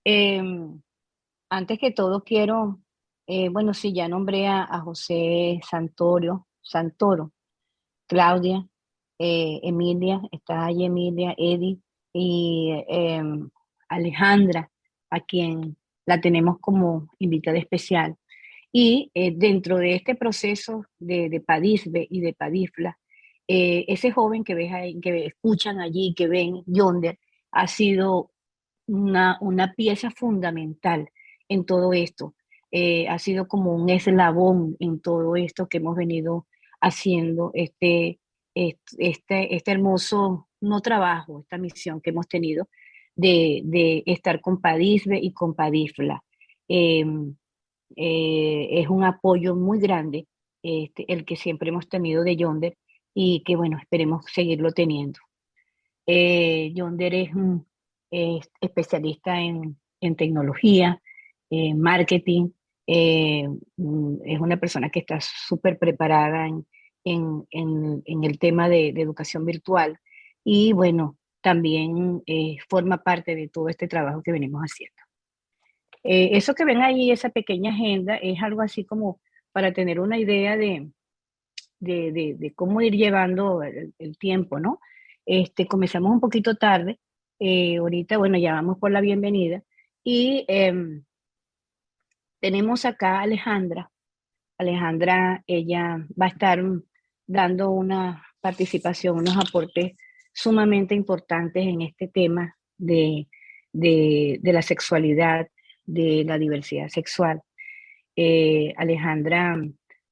Em, Antes que todo quiero, bueno, sí, ya nombré a José Santoro, Claudia, Emilia, está ahí Emilia, Eddie y Alejandra, a quien la tenemos como invitada especial. Y dentro de este proceso de Padisbe y de Padifla, ese joven que ves ahí, que escuchan allí, que ven yonder, ha sido una pieza fundamental en todo esto. Ha sido como un eslabón en todo esto que hemos venido haciendo, este hermoso, no trabajo, esta misión que hemos tenido de estar con Padisbe y con Padifla. Eh, es un apoyo muy grande el que siempre hemos tenido de Yonder y que, bueno, esperemos seguirlo teniendo. Yonder es especialista en tecnología, en marketing, es una persona que está súper preparada en el tema de educación virtual y bueno, también forma parte de todo este trabajo que venimos haciendo. Eso que ven ahí, esa pequeña agenda, es algo así como para tener una idea de cómo ir llevando el tiempo, ¿no? Comenzamos un poquito tarde, ahorita, bueno, ya vamos por la bienvenida y tenemos acá a Alejandra. Alejandra, ella va a estar dando una participación, unos aportes sumamente importantes en este tema de la sexualidad, de la diversidad sexual. Alejandra,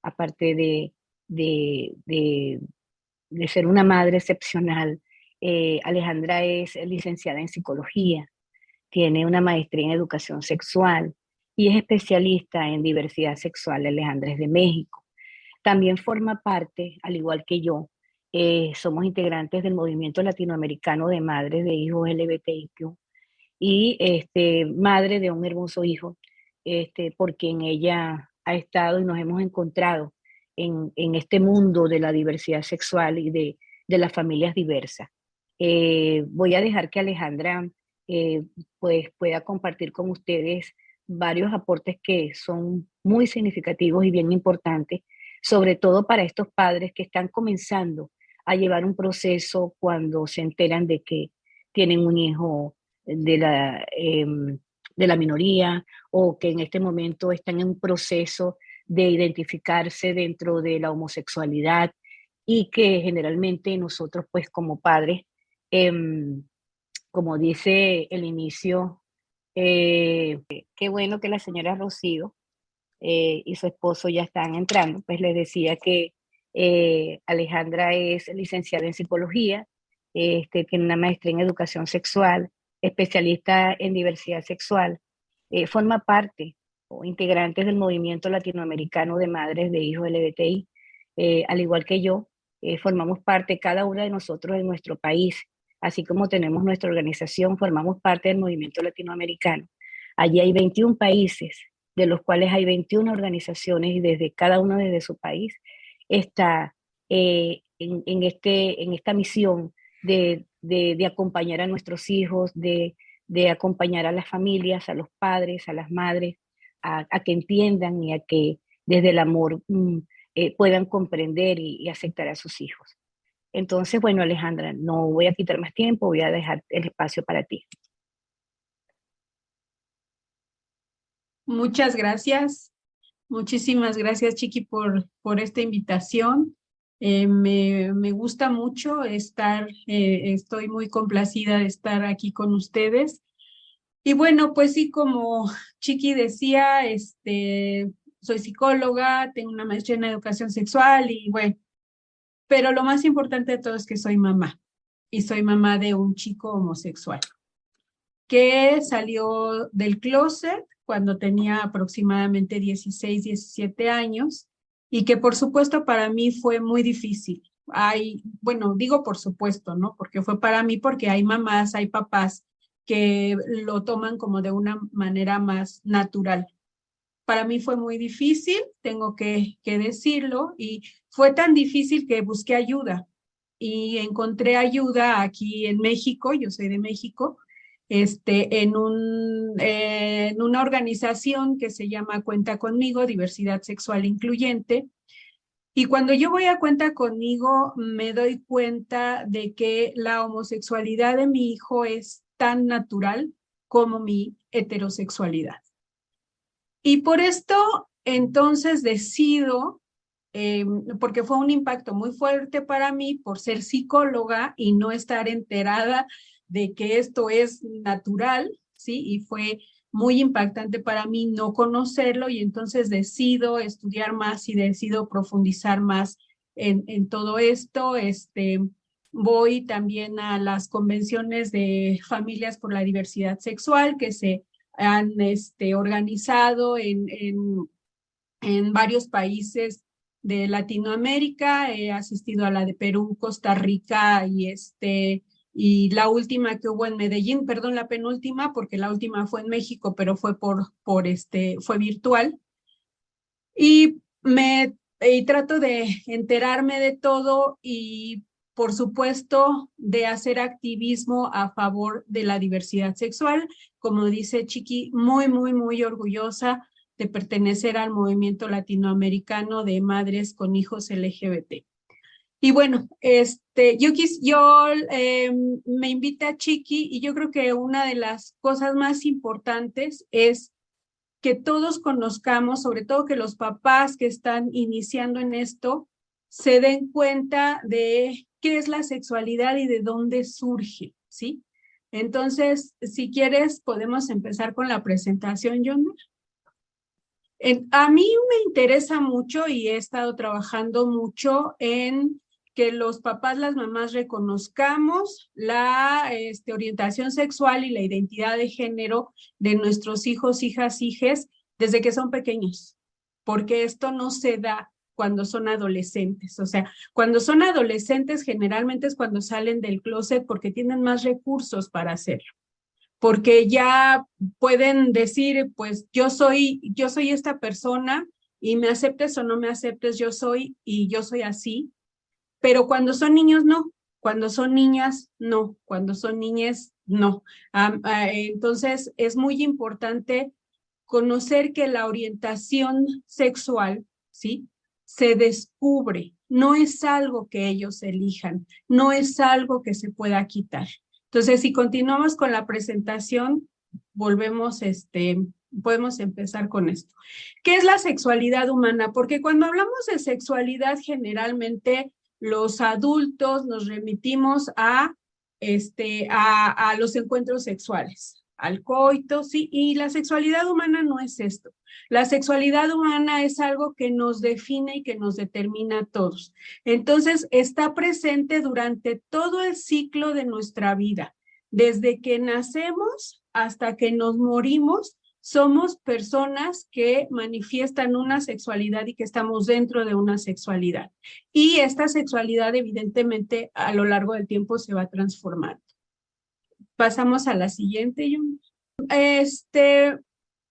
aparte de, de ser una madre excepcional, Alejandra es licenciada en psicología, tiene una maestría en educación sexual y es especialista en diversidad sexual. Alejandra es de México. También forma parte, al igual que yo, somos integrantes del movimiento latinoamericano de madres de hijos LGBTIQ y madre de un hermoso hijo, porque en ella ha estado y nos hemos encontrado en este mundo de la diversidad sexual y de las familias diversas. Voy a dejar que Alejandra eh, pues pueda compartir con ustedes varios aportes que son muy significativos y bien importantes, sobre todo para estos padres que están comenzando a llevar un proceso cuando se enteran de que tienen un hijo de de la minoría o que en este momento están en un proceso de identificarse dentro de la homosexualidad y que generalmente nosotros pues como padres, eh, como dice el inicio, qué bueno que la señora Rocío y su esposo ya están entrando, pues les decía que Alejandra es licenciada en psicología, tiene una maestría en educación sexual, especialista en diversidad sexual, forma parte o integrantes del movimiento latinoamericano de madres de hijos LGBTI, al igual que yo, formamos parte cada una de nosotros en nuestro país, así como tenemos nuestra organización, formamos parte del movimiento latinoamericano. Allí hay 21 países de los cuales hay 21 organizaciones y desde cada uno desde su país está en esta misión de acompañar a nuestros hijos, de acompañar a las familias, a los padres, a las madres, a que entiendan y a que desde el amor puedan comprender y aceptar a sus hijos. Entonces, bueno, Alejandra, no voy a quitar más tiempo, voy a dejar el espacio para ti. Muchas gracias. Muchísimas gracias, Chiqui, por esta invitación. Me gusta mucho estar, estoy muy complacida de estar aquí con ustedes. Y bueno, pues sí, como Chiqui decía, soy psicóloga, tengo una maestría en educación sexual y bueno, pero lo más importante de todo es que soy mamá y soy mamá de un chico homosexual que salió del closet cuando tenía aproximadamente 16, 17 años y que por supuesto para mí fue muy difícil. Hay, bueno, digo por supuesto, ¿no? Porque fue para mí porque hay mamás, hay papás que lo toman como de una manera más natural. Para mí fue muy difícil, tengo que decirlo, y fue tan difícil que busqué ayuda y encontré ayuda aquí en México, yo soy de México, en una organización que se llama Cuenta Conmigo, Diversidad Sexual Incluyente. Y cuando yo voy a Cuenta Conmigo, me doy cuenta de que la homosexualidad de mi hijo es tan natural como mi heterosexualidad. Y por esto, entonces decido, porque fue un impacto muy fuerte para mí por ser psicóloga y no estar enterada de que esto es natural, ¿sí? Y fue muy impactante para mí no conocerlo y entonces decido estudiar más y decido profundizar más en todo esto. Voy también a las convenciones de familias por la diversidad sexual que se han organizado en varios países de Latinoamérica. He asistido a la de Perú, Costa Rica y la última que hubo en Medellín, perdón, la penúltima, porque la última fue en México, pero fue fue virtual. Y trato de enterarme de todo y, por supuesto, de hacer activismo a favor de la diversidad sexual. Como dice Chiqui, muy, muy, muy orgullosa de pertenecer al movimiento latinoamericano de madres con hijos LGBT. Y bueno, me invita Chiqui y yo creo que una de las cosas más importantes es que todos conozcamos, sobre todo que los papás que están iniciando en esto, se den cuenta de qué es la sexualidad y de dónde surge, ¿sí? Entonces, si quieres, podemos empezar con la presentación, John. A mí me interesa mucho y he estado trabajando mucho en que los papás, las mamás reconozcamos la orientación sexual y la identidad de género de nuestros hijos, hijas, hijes, desde que son pequeños, porque esto no se da cuando son adolescentes. O sea, cuando son adolescentes generalmente es cuando salen del closet porque tienen más recursos para hacerlo, porque ya pueden decir, pues yo soy esta persona y me aceptes o no me aceptes, yo soy y yo soy así. Pero cuando son niños, no. Cuando son niñas, no. Cuando son niñas, no. Entonces, es muy importante conocer que la orientación sexual, ¿sí? Se descubre. No es algo que ellos elijan. No es algo que se pueda quitar. Entonces, si continuamos con la presentación, podemos empezar con esto. ¿Qué es la sexualidad humana? Porque cuando hablamos de sexualidad, generalmente los adultos nos remitimos a los encuentros sexuales, al coito, ¿sí? Y la sexualidad humana no es esto. La sexualidad humana es algo que nos define y que nos determina a todos. Entonces, está presente durante todo el ciclo de nuestra vida. Desde que nacemos hasta que nos morimos, somos personas que manifiestan una sexualidad y que estamos dentro de una sexualidad. Y esta sexualidad, evidentemente, a lo largo del tiempo se va transformando. Pasamos a la siguiente, John.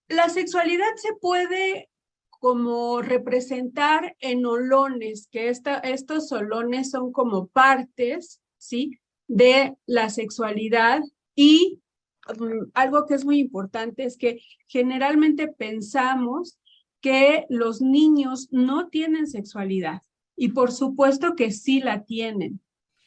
La sexualidad se puede como representar en olones, que estos olones son como partes, ¿sí?, de la sexualidad. Y algo que es muy importante es que generalmente pensamos que los niños no tienen sexualidad y por supuesto que sí la tienen.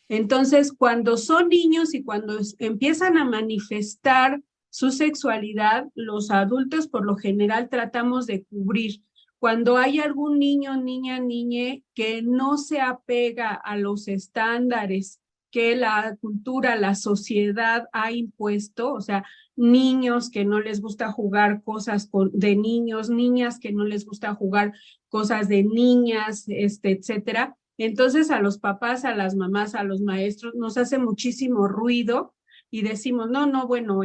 Entonces, cuando son niños y cuando empiezan a manifestar su sexualidad, los adultos por lo general tratamos de cubrir. Cuando hay algún niño, niña, niñe que no se apega a los estándares que la cultura, la sociedad ha impuesto, o sea, niños que no les gusta jugar cosas de niños, niñas que no les gusta jugar cosas de niñas, etcétera. Entonces a los papás, a las mamás, a los maestros nos hace muchísimo ruido y decimos, no, bueno,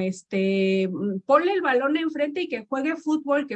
ponle el balón enfrente y que juegue fútbol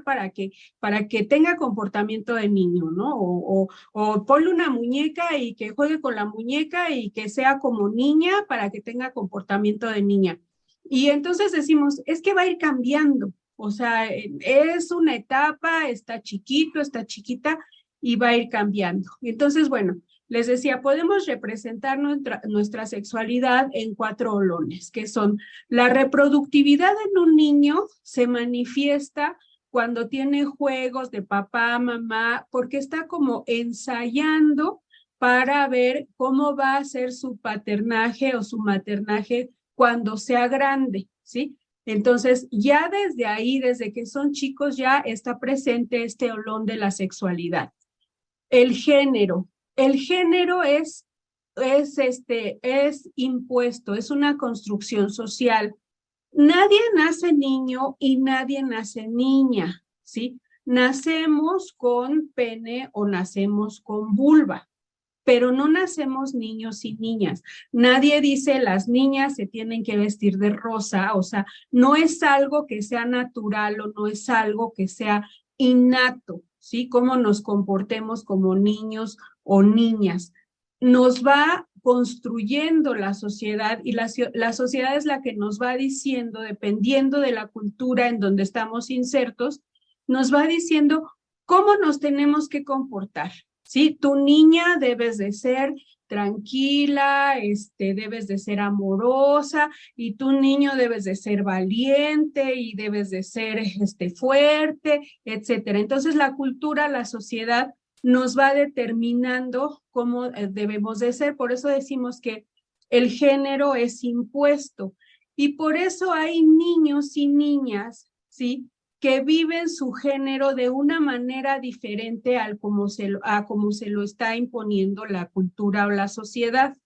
para que tenga comportamiento de niño, ¿no? O ponle una muñeca y que juegue con la muñeca y que sea como niña para que tenga comportamiento de niña. Y entonces decimos, es que va a ir cambiando, o sea, es una etapa, está chiquito, está chiquita y va a ir cambiando. Entonces, bueno, Les decía, podemos representar nuestra sexualidad en 4 olones, que son la reproductividad en un niño se manifiesta cuando tiene juegos de papá, mamá, porque está como ensayando para ver cómo va a ser su paternaje o su maternaje cuando sea grande, ¿sí? Entonces, ya desde ahí, desde que son chicos, ya está presente este olón de la sexualidad. El género. El género es impuesto, es una construcción social. Nadie nace niño y nadie nace niña, ¿sí? Nacemos con pene o nacemos con vulva, pero no nacemos niños y niñas. Nadie dice las niñas se tienen que vestir de rosa, o sea, no es algo que sea natural o no es algo que sea innato, ¿sí? Cómo nos comportemos como niños o niñas. Nos va construyendo la sociedad y la sociedad es la que nos va diciendo, dependiendo de la cultura en donde estamos insertos, nos va diciendo cómo nos tenemos que comportar. ¿Sí? Tu niña debes de ser tranquila, debes de ser amorosa y tu niño debes de ser valiente y debes de ser fuerte, etcétera. Entonces la cultura, la sociedad nos va determinando cómo debemos de ser. Por eso decimos que el género es impuesto y por eso hay niños y niñas, ¿sí?, que viven su género de una manera diferente a como se lo está imponiendo la cultura o la sociedad.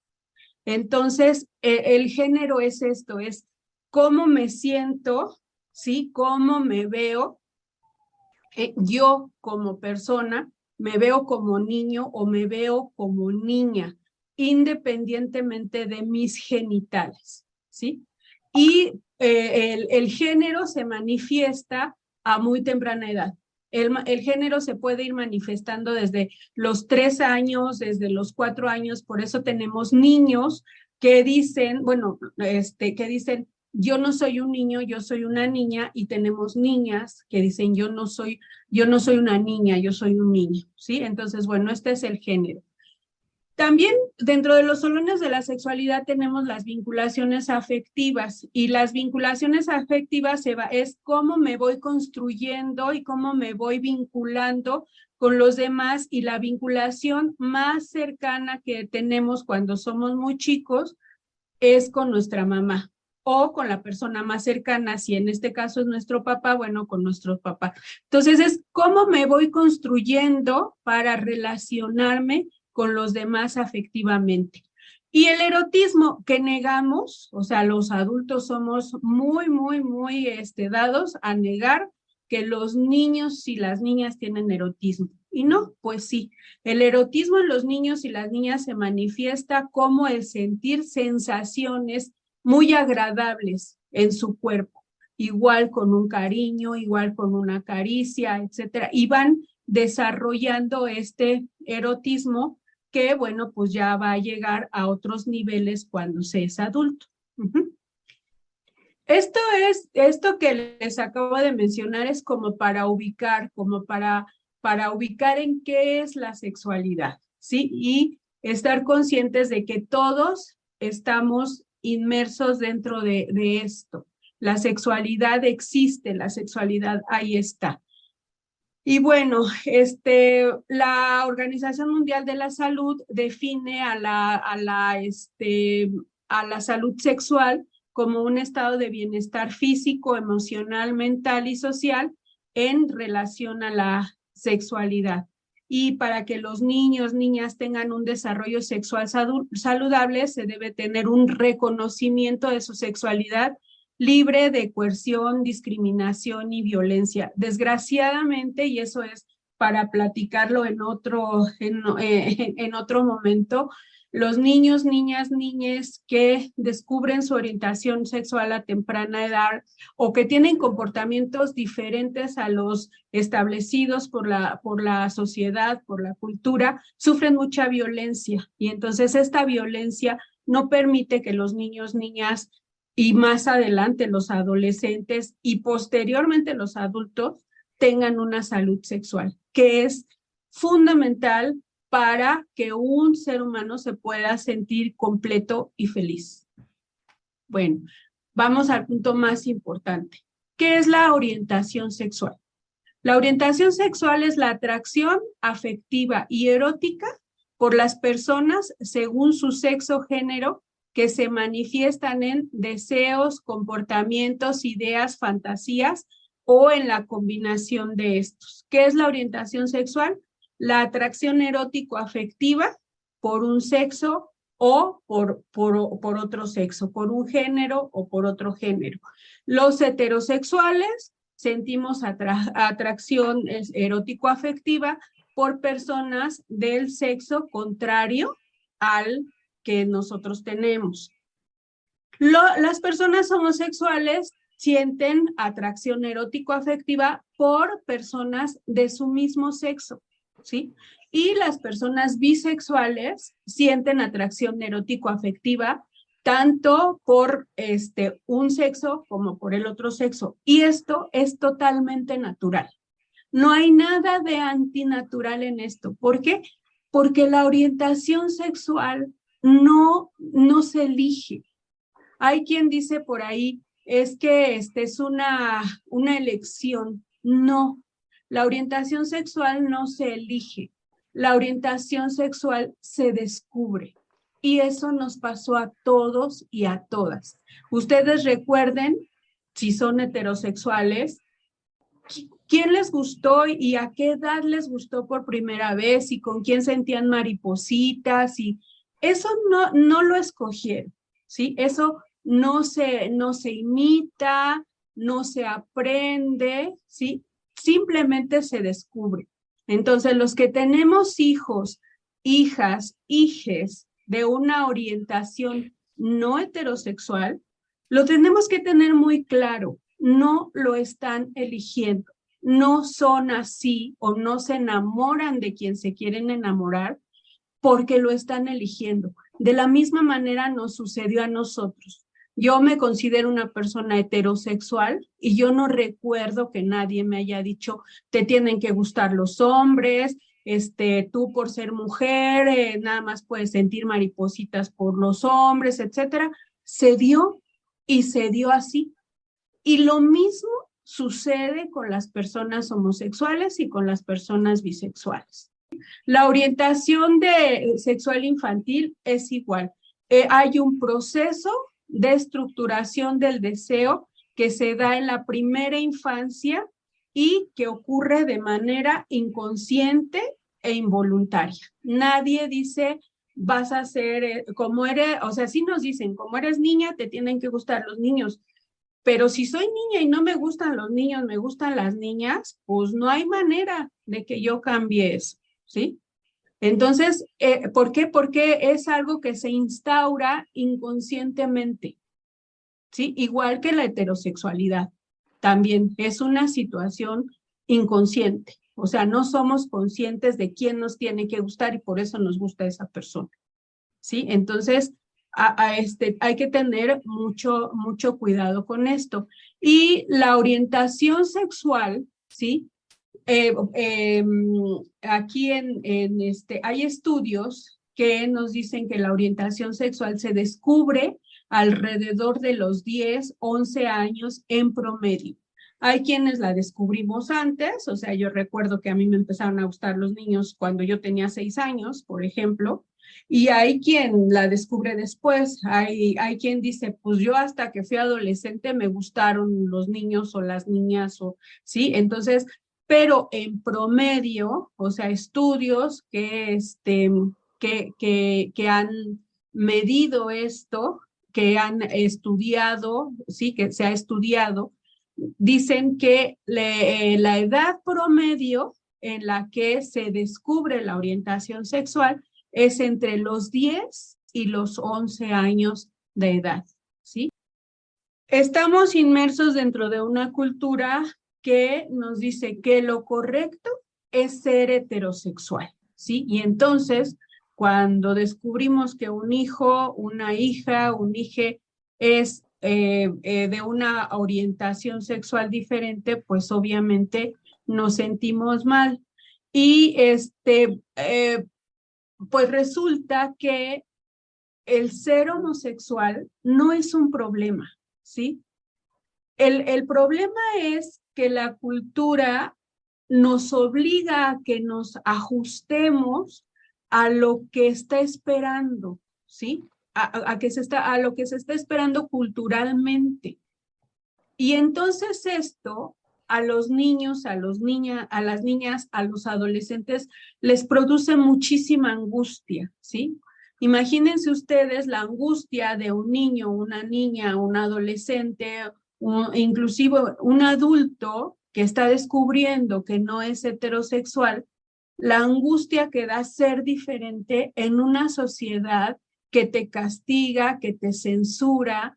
Entonces, el género es esto, es cómo me siento, ¿sí? Cómo me veo yo como persona, me veo como niño o me veo como niña, independientemente de mis genitales, ¿sí? Y el género se manifiesta a muy temprana edad. El género se puede ir manifestando desde los 3 años, desde los 4 años, por eso tenemos niños que dicen, bueno, que dicen, yo no soy un niño, yo soy una niña, y tenemos niñas que dicen, yo no soy una niña, yo soy un niño, ¿sí? Entonces, bueno, este es el género. También dentro de los solones de la sexualidad tenemos las vinculaciones afectivas y las vinculaciones afectivas es cómo me voy construyendo y cómo me voy vinculando con los demás, y la vinculación más cercana que tenemos cuando somos muy chicos es con nuestra mamá o con la persona más cercana, si en este caso es nuestro papá, bueno, con nuestro papá. Entonces es cómo me voy construyendo para relacionarme con los demás afectivamente. Y el erotismo que negamos, o sea, los adultos somos muy dados a negar que los niños y las niñas tienen erotismo. Y no, pues sí, el erotismo en los niños y las niñas se manifiesta como el sentir sensaciones muy agradables en su cuerpo, igual con un cariño, igual con una caricia, etcétera, y van desarrollando este erotismo que, bueno, pues ya va a llegar a otros niveles cuando se es adulto. Esto que les acabo de mencionar es como para ubicar, para ubicar en qué es la sexualidad, ¿sí? Y estar conscientes de que todos estamos inmersos dentro de esto. La sexualidad existe, la sexualidad ahí está. Y bueno, la Organización Mundial de la Salud define a la salud sexual como un estado de bienestar físico, emocional, mental y social en relación a la sexualidad. Y para que los niños, niñas tengan un desarrollo sexual saludable, se debe tener un reconocimiento de su sexualidad libre de coerción, discriminación y violencia. Desgraciadamente, y eso es para platicarlo en otro momento, los niños, niñas, niñes que descubren su orientación sexual a temprana edad o que tienen comportamientos diferentes a los establecidos por la sociedad, por la cultura, sufren mucha violencia, y entonces esta violencia no permite que los niños, niñas y más adelante los adolescentes y posteriormente los adultos tengan una salud sexual, que es fundamental para que un ser humano se pueda sentir completo y feliz. Bueno, vamos al punto más importante. ¿Qué es la orientación sexual? La orientación sexual es la atracción afectiva y erótica por las personas según su sexo o género que se manifiestan en deseos, comportamientos, ideas, fantasías o en la combinación de estos. ¿Qué es la orientación sexual? La atracción erótico-afectiva por un sexo o por otro sexo, por un género o por otro género. Los heterosexuales sentimos atracción erótico-afectiva por personas del sexo contrario al que nosotros tenemos. Las personas homosexuales sienten atracción erótico-afectiva por personas de su mismo sexo, ¿sí? Y las personas bisexuales sienten atracción erótico-afectiva tanto por un sexo como por el otro sexo. Y esto es totalmente natural. No hay nada de antinatural en esto. ¿Por qué? Porque la orientación sexual no se elige. Hay quien dice por ahí, es que es una elección. No, la orientación sexual no se elige. La orientación sexual se descubre. Y eso nos pasó a todos y a todas. Ustedes recuerden, si son heterosexuales, ¿quién les gustó y a qué edad les gustó por primera vez y con quién sentían maripositas? Y eso no lo escogieron, ¿sí? Eso no se imita, no se aprende, ¿sí? Simplemente se descubre. Entonces, los que tenemos hijos, hijas, hijes de una orientación no heterosexual, lo tenemos que tener muy claro. No lo están eligiendo. No son así o no se enamoran de quien se quieren enamorar porque lo están eligiendo. De la misma manera nos sucedió a nosotros. Yo me considero una persona heterosexual y yo no recuerdo que nadie me haya dicho, te tienen que gustar los hombres, tú por ser mujer, nada más puedes sentir maripositas por los hombres, etcétera. Se dio y se dio así. Y lo mismo sucede con las personas homosexuales y con las personas bisexuales. La orientación sexual infantil es igual. Hay un proceso de estructuración del deseo que se da en la primera infancia y que ocurre de manera inconsciente e involuntaria. Nadie dice, vas a ser como eres, o sea, sí nos dicen, como eres niña, te tienen que gustar los niños. Pero si soy niña y no me gustan los niños, me gustan las niñas, pues no hay manera de que yo cambie eso, ¿sí? Entonces, ¿por qué? Porque es algo que se instaura inconscientemente, ¿sí? Igual que la heterosexualidad, también es una situación inconsciente. O sea, no somos conscientes de quién nos tiene que gustar y por eso nos gusta esa persona, ¿sí? Entonces, hay que tener mucho cuidado con esto. Y la orientación sexual, ¿sí? Aquí hay estudios que nos dicen que la orientación sexual se descubre alrededor de los 10, 11 años en promedio. Hay quienes la descubrimos antes, o sea, yo recuerdo que a mí me empezaron a gustar los niños cuando yo tenía 6 años, por ejemplo, y hay quien la descubre después, hay quien dice, pues yo hasta que fui adolescente me gustaron los niños o las niñas, ¿sí? Entonces, pero en promedio, o sea, estudios que han medido esto, que han estudiado, sí, que se ha estudiado, dicen que la edad promedio en la que se descubre la orientación sexual es entre los 10 y los 11 años de edad, ¿sí? Estamos inmersos dentro de una cultura que nos dice que lo correcto es ser heterosexual, ¿sí? Y entonces, cuando descubrimos que un hijo, una hija, un hije es de una orientación sexual diferente, pues obviamente nos sentimos mal. Y pues resulta que el ser homosexual no es un problema, ¿sí? El problema es que la cultura nos obliga a que nos ajustemos a lo que está esperando, ¿sí? A lo que se está esperando culturalmente. Y entonces esto a los niños, a las niñas, a los adolescentes, les produce muchísima angustia, ¿sí? Imagínense ustedes la angustia de un niño, una niña, un adolescente, inclusive un adulto que está descubriendo que no es heterosexual, la angustia que da ser diferente en una sociedad que te castiga, que te censura,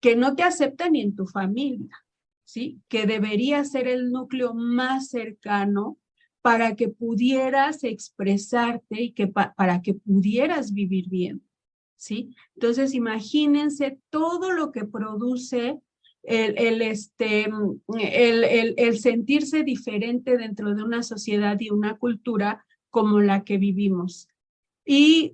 que no te acepta ni en tu familia, ¿sí? Que debería ser el núcleo más cercano para que pudieras expresarte y que para que pudieras vivir bien, ¿sí? Entonces, imagínense todo lo que produce el sentirse diferente dentro de una sociedad y una cultura como la que vivimos. Y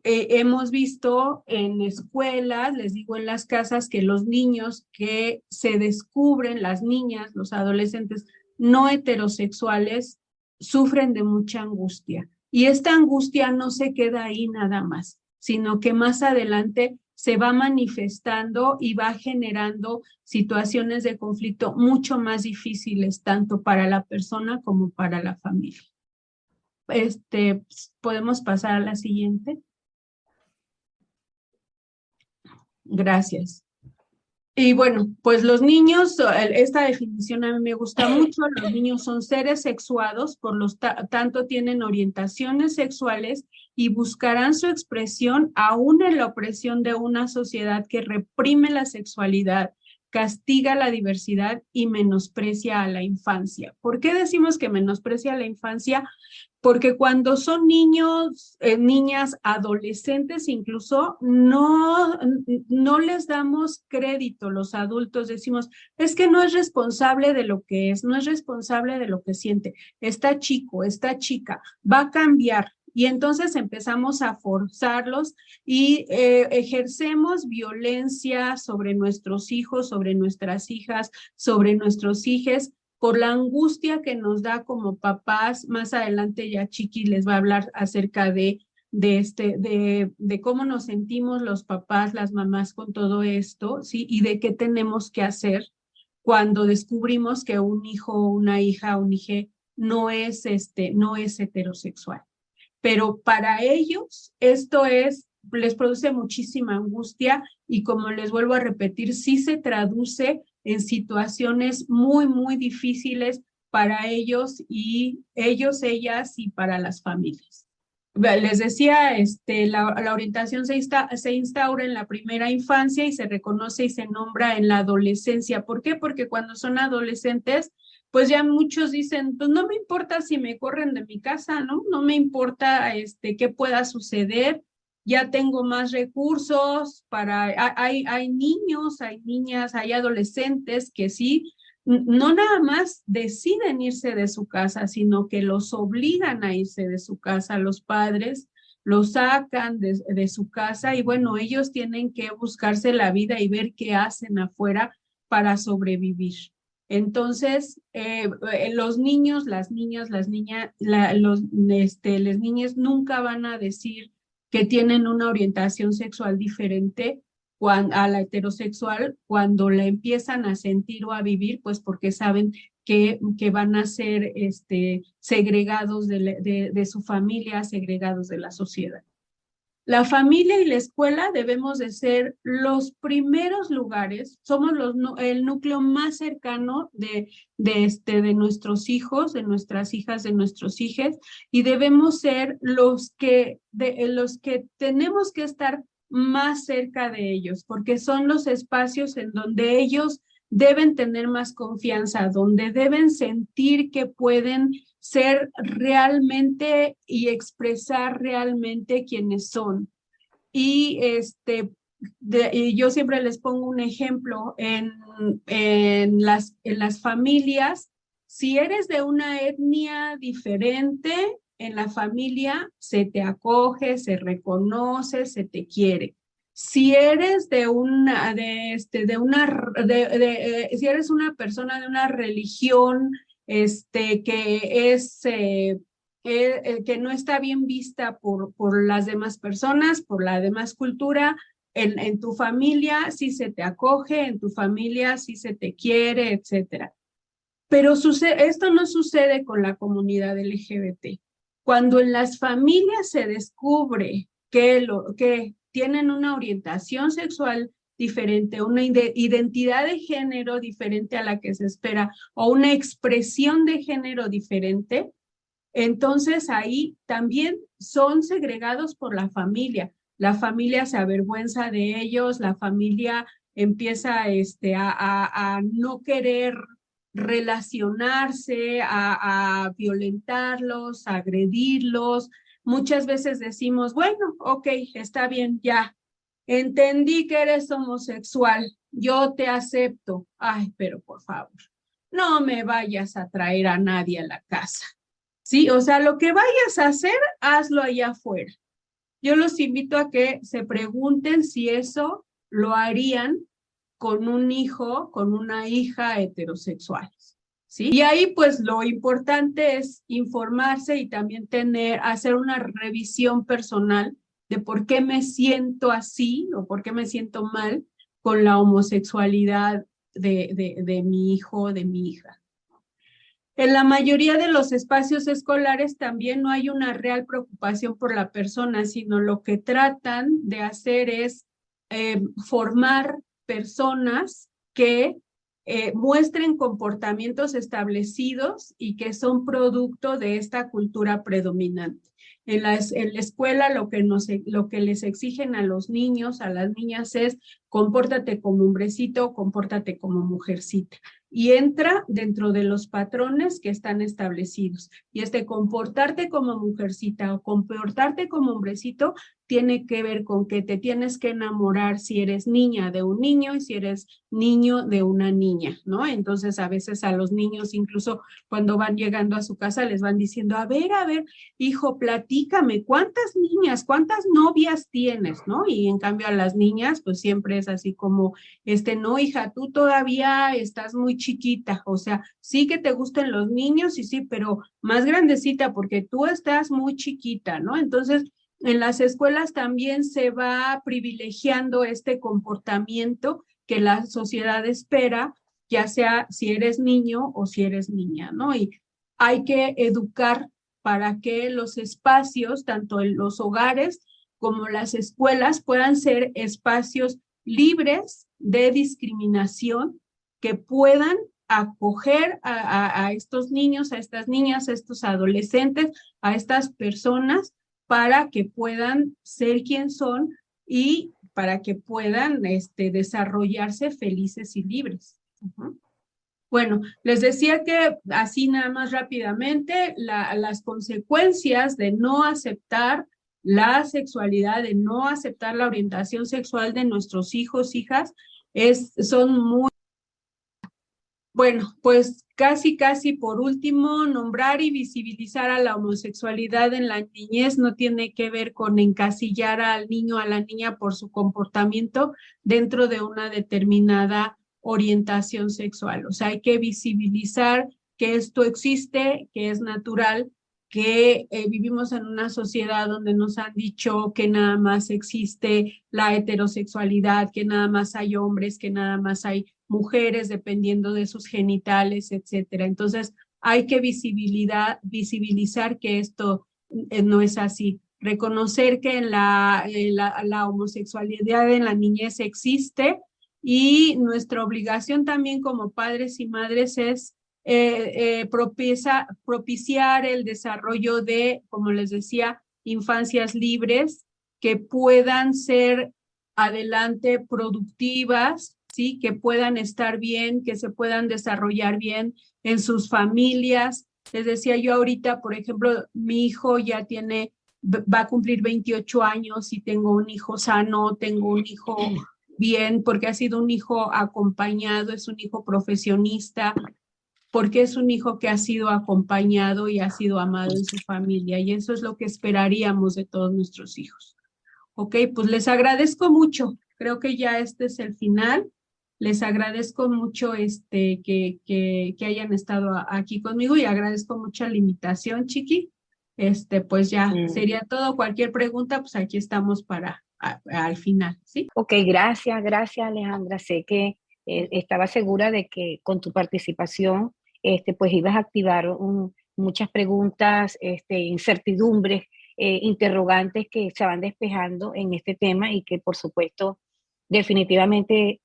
hemos visto en escuelas, les digo en las casas, que los niños que se descubren, las niñas, los adolescentes no heterosexuales, sufren de mucha angustia. Y esta angustia no se queda ahí nada más, sino que más adelante se va manifestando y va generando situaciones de conflicto mucho más difíciles, tanto para la persona como para la familia. ¿Podemos pasar a la siguiente? Gracias. Y bueno, pues los niños, esta definición a mí me gusta mucho, los niños son seres sexuados, por lo tanto tienen orientaciones sexuales y buscarán su expresión aún en la opresión de una sociedad que reprime la sexualidad, castiga la diversidad y menosprecia a la infancia. ¿Por qué decimos que menosprecia a la infancia? Porque cuando son niños, niñas, adolescentes incluso, no les damos crédito los adultos, decimos, es que no es responsable de lo que es, no es responsable de lo que siente, está chico, está chica, va a cambiar. Y entonces empezamos a forzarlos y ejercemos violencia sobre nuestros hijos, sobre nuestras hijas, sobre nuestros hijos, por la angustia que nos da como papás. Más adelante ya Chiqui les va a hablar acerca de cómo nos sentimos los papás, las mamás con todo esto, ¿sí? Y de qué tenemos que hacer cuando descubrimos que un hijo, una hija, un hijo no es heterosexual. Pero para ellos esto les produce muchísima angustia y, como les vuelvo a repetir, sí se traduce en situaciones muy, muy difíciles para ellos y ellas y para las familias. Les decía, la orientación se instaura en la primera infancia y se reconoce y se nombra en la adolescencia. ¿Por qué? Porque cuando son adolescentes, pues ya muchos dicen, pues no me importa si me corren de mi casa, ¿no? No me importa qué pueda suceder, ya tengo más recursos hay niños, hay niñas, hay adolescentes que sí, no nada más deciden irse de su casa, sino que los obligan a irse de su casa, los padres los sacan de su casa y bueno, ellos tienen que buscarse la vida y ver qué hacen afuera para sobrevivir. Entonces, los niños, las niñas, las niñas nunca van a decir que tienen una orientación sexual diferente a la heterosexual cuando la empiezan a sentir o a vivir, pues porque saben que van a ser segregados de su familia, segregados de la sociedad. La familia y la escuela debemos de ser los primeros lugares, somos el núcleo más cercano de nuestros hijos, de nuestras hijas, de nuestros hijos, y debemos ser los que tenemos que estar más cerca de ellos, porque son los espacios en donde ellos deben tener más confianza, donde deben sentir que pueden ser realmente y expresar realmente quienes son. Y yo siempre les pongo un ejemplo en las familias. Si eres de una etnia diferente, en la familia se te acoge, se reconoce, se te quiere. Si eres si eres una persona de una religión que es que no está bien vista por las demás personas, por la demás cultura, en tu familia sí se te acoge, en tu familia sí se te quiere, etcétera. Pero esto no sucede con la comunidad LGBT. Cuando en las familias se descubre que tienen una orientación sexual diferente, una identidad de género diferente a la que se espera o una expresión de género diferente, entonces ahí también son segregados por la familia. La familia se avergüenza de ellos, la familia empieza a no querer relacionarse, a violentarlos, a agredirlos. Muchas veces decimos, bueno, ok, está bien, ya, entendí que eres homosexual, yo te acepto. Ay, pero por favor, no me vayas a traer a nadie a la casa. Sí, o sea, lo que vayas a hacer, hazlo allá afuera. Yo los invito a que se pregunten si eso lo harían con un hijo, con una hija heterosexuales, ¿sí? Y ahí pues lo importante es informarse y también hacer una revisión personal de por qué me siento así o por qué me siento mal con la homosexualidad de mi hijo, de mi hija. En la mayoría de los espacios escolares también no hay una real preocupación por la persona, sino lo que tratan de hacer es formar personas que muestren comportamientos establecidos y que son producto de esta cultura predominante. En la escuela lo que les exigen a los niños, a las niñas es compórtate como hombrecito, compórtate como mujercita. Y entra dentro de los patrones que están establecidos. Y comportarte como mujercita o comportarte como hombrecito tiene que ver con que te tienes que enamorar si eres niña de un niño y si eres niño de una niña, ¿no? Entonces a veces a los niños incluso cuando van llegando a su casa les van diciendo, a ver, hijo, platícame, ¿cuántas niñas, cuántas novias tienes, ¿no? Y en cambio a las niñas pues siempre es así como, no, hija, tú todavía estás muy chiquita, o sea, sí que te gusten los niños y sí, pero más grandecita porque tú estás muy chiquita, ¿no? Entonces, en las escuelas también se va privilegiando este comportamiento que la sociedad espera, ya sea si eres niño o si eres niña, ¿no? Y hay que educar para que los espacios, tanto en los hogares como las escuelas, puedan ser espacios libres de discriminación, que puedan acoger a estos niños, a estas niñas, a estos adolescentes, a estas personas, para que puedan ser quien son y para que puedan desarrollarse felices y libres. Bueno, les decía que así nada más rápidamente, las consecuencias de no aceptar la sexualidad, de no aceptar la orientación sexual de nuestros hijos, hijas, son muy... Bueno, pues casi por último, nombrar y visibilizar a la homosexualidad en la niñez no tiene que ver con encasillar al niño o a la niña por su comportamiento dentro de una determinada orientación sexual. O sea, hay que visibilizar que esto existe, que es natural, que vivimos en una sociedad donde nos han dicho que nada más existe la heterosexualidad, que nada más hay hombres, que nada más hay mujeres dependiendo de sus genitales, etcétera. Entonces, hay que visibilizar que esto no es así. Reconocer que la homosexualidad en la niñez existe y nuestra obligación también como padres y madres es propiciar el desarrollo de, como les decía, infancias libres que puedan ser adelante productivas, ¿sí? Que puedan estar bien, que se puedan desarrollar bien en sus familias. Les decía yo ahorita, por ejemplo, mi hijo ya va a cumplir 28 años y tengo un hijo sano, tengo un hijo bien, porque ha sido un hijo acompañado, es un hijo profesionista, porque es un hijo que ha sido acompañado y ha sido amado en su familia, y eso es lo que esperaríamos de todos nuestros hijos. Ok, pues les agradezco mucho. Creo que ya este es el final. Les agradezco mucho que hayan estado aquí conmigo y agradezco mucho la invitación, Chiqui. Pues ya Mm. sería todo. Cualquier pregunta, pues aquí estamos al final, ¿sí? Ok, gracias Alejandra. Sé que estaba segura de que con tu participación pues ibas a activar muchas preguntas, incertidumbres, interrogantes que se van despejando en este tema y que por supuesto definitivamente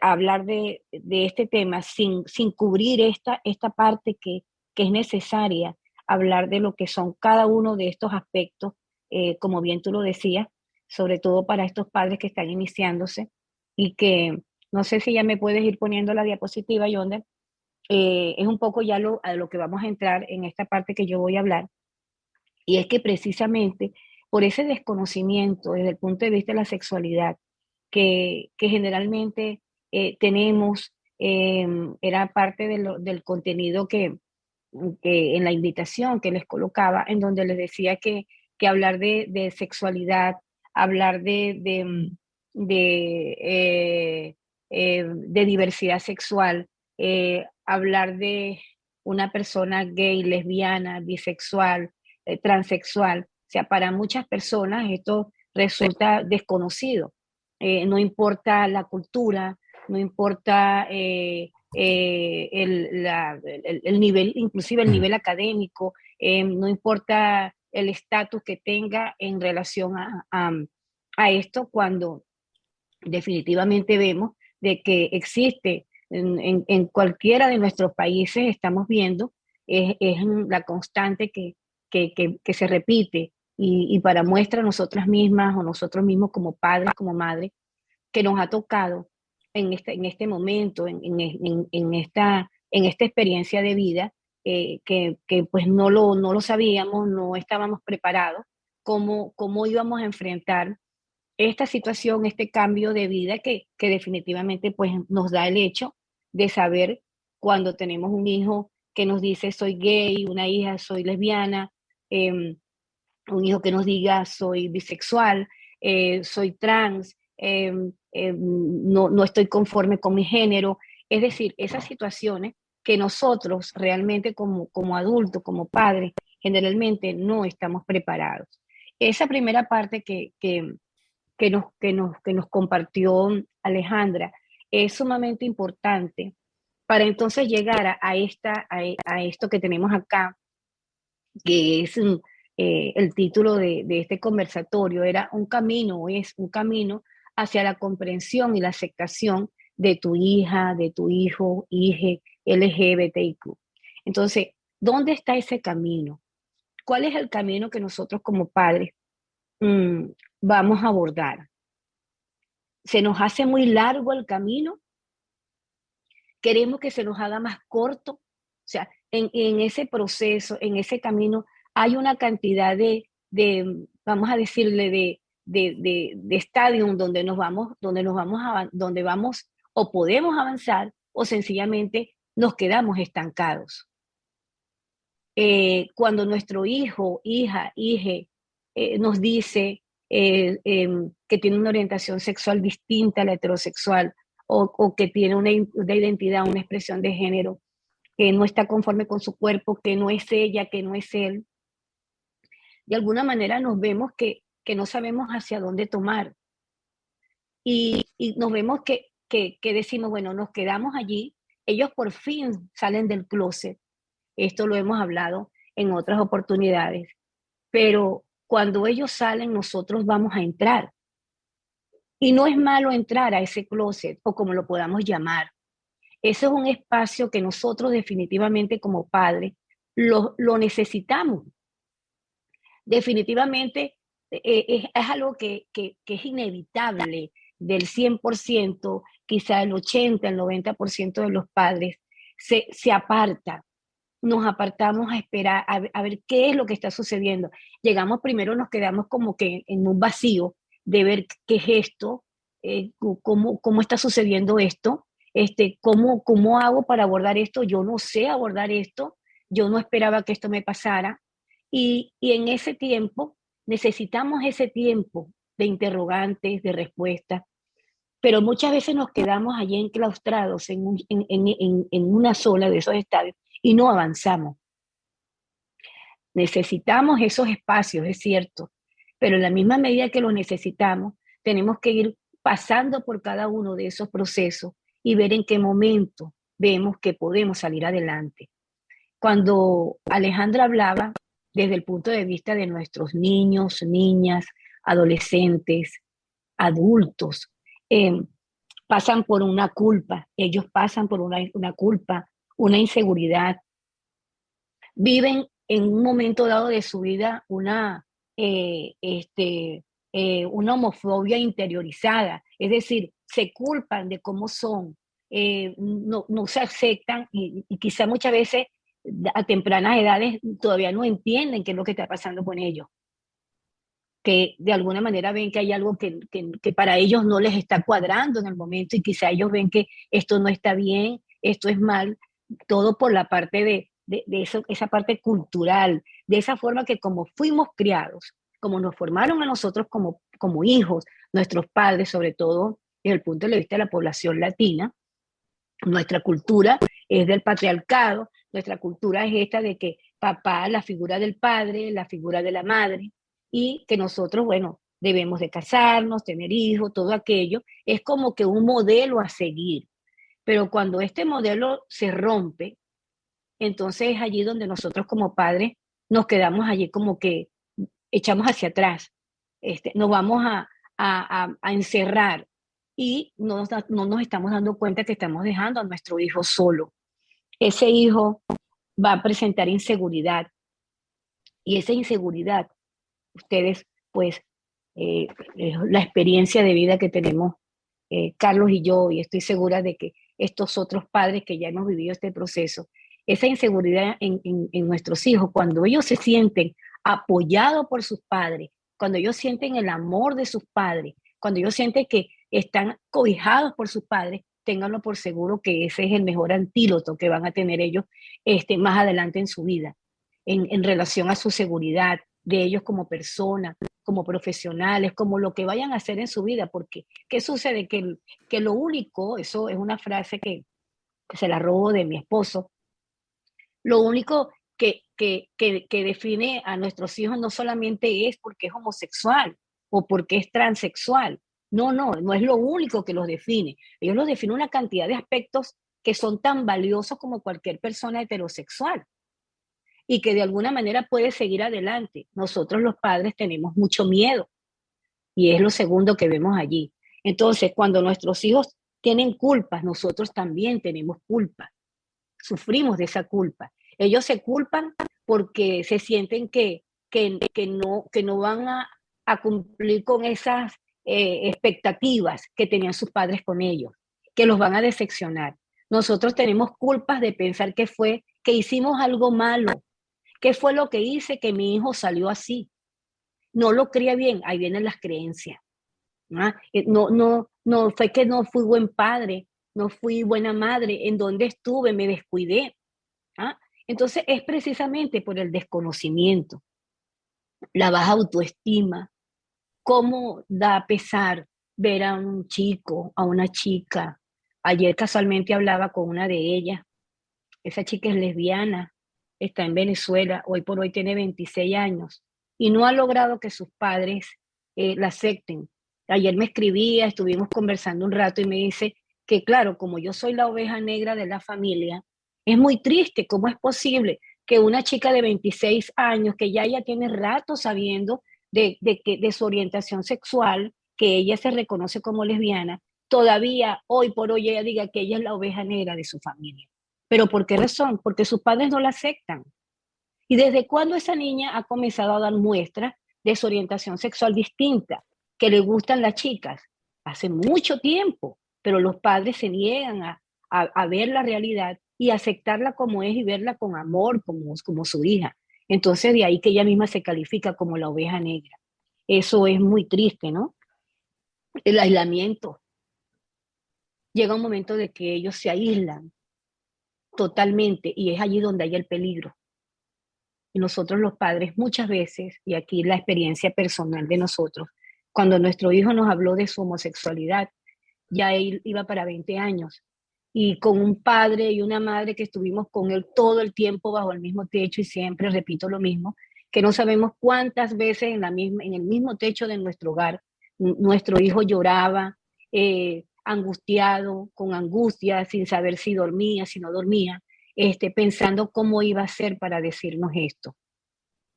hablar de este tema sin cubrir esta parte que es necesaria, hablar de lo que son cada uno de estos aspectos, como bien tú lo decías, sobre todo para estos padres que están iniciándose y que no sé si ya me puedes ir poniendo la diapositiva, Yonder. Es un poco ya a lo que vamos a entrar en esta parte que yo voy a hablar, y es que precisamente por ese desconocimiento desde el punto de vista de la sexualidad que generalmente tenemos, era parte del contenido que en la invitación que les colocaba, en donde les decía que hablar de sexualidad, hablar de diversidad sexual, hablar de una persona gay, lesbiana, bisexual, transexual, o sea, para muchas personas esto resulta desconocido. No importa la cultura, no importa el nivel, inclusive el nivel académico, no importa el estatus que tenga en relación a esto, cuando definitivamente vemos de que existe en cualquiera de nuestros países, estamos viendo, es la constante que se repite y para muestra nosotras mismas o nosotros mismos como padres, como madres, que nos ha tocado en este momento, en esta experiencia de vida, que pues no lo sabíamos, no estábamos preparados, cómo íbamos a enfrentar esta situación, este cambio de vida que definitivamente pues nos da el hecho de saber cuando tenemos un hijo que nos dice soy gay, una hija soy lesbiana, eh, un hijo que nos diga soy bisexual, soy trans, no estoy conforme con mi género. Es decir, esas situaciones que nosotros realmente como adultos, como padres, generalmente no estamos preparados. Esa primera parte que nos compartió Alejandra es sumamente importante para entonces llegar a esto que tenemos acá, que es el título de este conversatorio, era un camino, es un camino hacia la comprensión y la aceptación de tu hija, de tu hijo, hija LGBTIQ. Entonces, ¿dónde está ese camino? ¿Cuál es el camino que nosotros como padres mmm, vamos a abordar? ¿Se nos hace muy largo el camino? ¿Queremos que se nos haga más corto? O sea, en ese proceso, en ese camino, hay una cantidad vamos a decirle, de estadios donde vamos o podemos avanzar o sencillamente nos quedamos estancados. Cuando nuestro hijo, hija, hije nos dice que tiene una orientación sexual distinta a la heterosexual o que tiene una identidad, una expresión de género, que no está conforme con su cuerpo, que no es ella, que no es él, de alguna manera nos vemos que no sabemos hacia dónde tomar y nos vemos que decimos, bueno, nos quedamos allí, ellos por fin salen del closet, esto lo hemos hablado en otras oportunidades, pero cuando ellos salen, nosotros vamos a entrar. Y no es malo entrar a ese closet o como lo podamos llamar. Ese es un espacio que nosotros definitivamente como padres lo necesitamos. Definitivamente es algo que es inevitable del 100%, quizá el 80, el 90% de los padres se aparta. Nos apartamos a esperar, a ver qué es lo que está sucediendo. Llegamos primero, nos quedamos como que en un vacío de ver qué es esto, cómo está sucediendo esto. ¿cómo hago para abordar esto? Yo no sé abordar esto, yo no esperaba que esto me pasara. Y en ese tiempo, necesitamos ese tiempo de interrogantes, de respuestas, pero muchas veces nos quedamos allí enclaustrados en una sola de esos estadios y no avanzamos. Necesitamos esos espacios, es cierto, pero en la misma medida que los necesitamos, tenemos que ir pasando por cada uno de esos procesos y ver en qué momento vemos que podemos salir adelante. Cuando Alejandra hablaba desde el punto de vista de nuestros niños, niñas, adolescentes, adultos, eh, pasan por una culpa, ellos pasan por una culpa, una inseguridad, viven en un momento dado de su vida una homofobia interiorizada, es decir, se culpan de cómo son, no se aceptan y quizá muchas veces a tempranas edades todavía no entienden qué es lo que está pasando con ellos, que de alguna manera ven que hay algo que para ellos no les está cuadrando en el momento y quizá ellos ven que esto no está bien, esto es mal, todo por la parte de eso, esa parte cultural, de esa forma que como fuimos criados, como nos formaron a nosotros como hijos, nuestros padres, sobre todo desde el punto de vista de la población latina, nuestra cultura es del patriarcado, nuestra cultura es esta de que papá, la figura del padre, la figura de la madre, y que nosotros, bueno, debemos de casarnos, tener hijos, todo aquello, es como que un modelo a seguir. Pero cuando este modelo se rompe, entonces es allí donde nosotros como padres nos quedamos allí como que echamos hacia atrás, nos vamos a encerrar y no nos estamos dando cuenta que estamos dejando a nuestro hijo solo. Ese hijo va a presentar inseguridad y esa inseguridad, ustedes pues, la experiencia de vida que tenemos Carlos y yo, y estoy segura de que estos otros padres que ya hemos vivido este proceso, esa inseguridad en nuestros hijos, cuando ellos se sienten apoyados por sus padres, cuando ellos sienten el amor de sus padres, cuando ellos sienten que están cobijados por sus padres, ténganlo por seguro que ese es el mejor antídoto que van a tener ellos más adelante en su vida, en relación a su seguridad de ellos como personas, como profesionales, como lo que vayan a hacer en su vida, porque ¿qué sucede? Que lo único, eso es una frase que se la robo de mi esposo, lo único que define a nuestros hijos no solamente es porque es homosexual o porque es transexual, no es lo único que los define, ellos los definen una cantidad de aspectos que son tan valiosos como cualquier persona heterosexual y que de alguna manera puede seguir adelante. Nosotros los padres tenemos mucho miedo y es lo segundo que vemos allí. Entonces, cuando nuestros hijos tienen culpas, nosotros también tenemos culpa, sufrimos de esa culpa. Ellos se culpan porque se sienten que no van a cumplir con esas expectativas que tenían sus padres con ellos, que los van a decepcionar. Nosotros tenemos culpas de pensar que hicimos algo malo, ¿qué fue lo que hice que mi hijo salió así? No lo cría bien, ahí vienen las creencias. No, fue que no fui buen padre, no fui buena madre, en dónde estuve, me descuidé. ¿Ah? Entonces es precisamente por el desconocimiento, la baja autoestima, cómo da pesar ver a un chico, a una chica. Ayer casualmente hablaba con una de ellas, esa chica es lesbiana, está en Venezuela, hoy por hoy tiene 26 años y no ha logrado que sus padres la acepten. Ayer me escribía, estuvimos conversando un rato y me dice que claro, como yo soy la oveja negra de la familia, es muy triste, ¿cómo es posible que una chica de 26 años, que ya tiene rato sabiendo de su orientación sexual, que ella se reconoce como lesbiana, todavía hoy por hoy ella diga que ella es la oveja negra de su familia? ¿Pero por qué razón? Porque sus padres no la aceptan. ¿Y desde cuándo esa niña ha comenzado a dar muestras de su orientación sexual distinta, que le gustan las chicas? Hace mucho tiempo, pero los padres se niegan a ver la realidad y aceptarla como es y verla con amor como su hija. Entonces de ahí que ella misma se califica como la oveja negra. Eso es muy triste, ¿no? El aislamiento. llega un momento de que ellos se aíslan totalmente y es allí donde hay el peligro. Y nosotros los padres muchas veces, y aquí la experiencia personal de nosotros, cuando nuestro hijo nos habló de su homosexualidad, ya él iba para 20 años, y con un padre y una madre que estuvimos con él todo el tiempo bajo el mismo techo, y siempre repito lo mismo, que no sabemos cuántas veces en el mismo techo de nuestro hogar, nuestro hijo lloraba, angustiado, con angustia, sin saber si dormía, si no dormía, pensando cómo iba a ser para decirnos esto.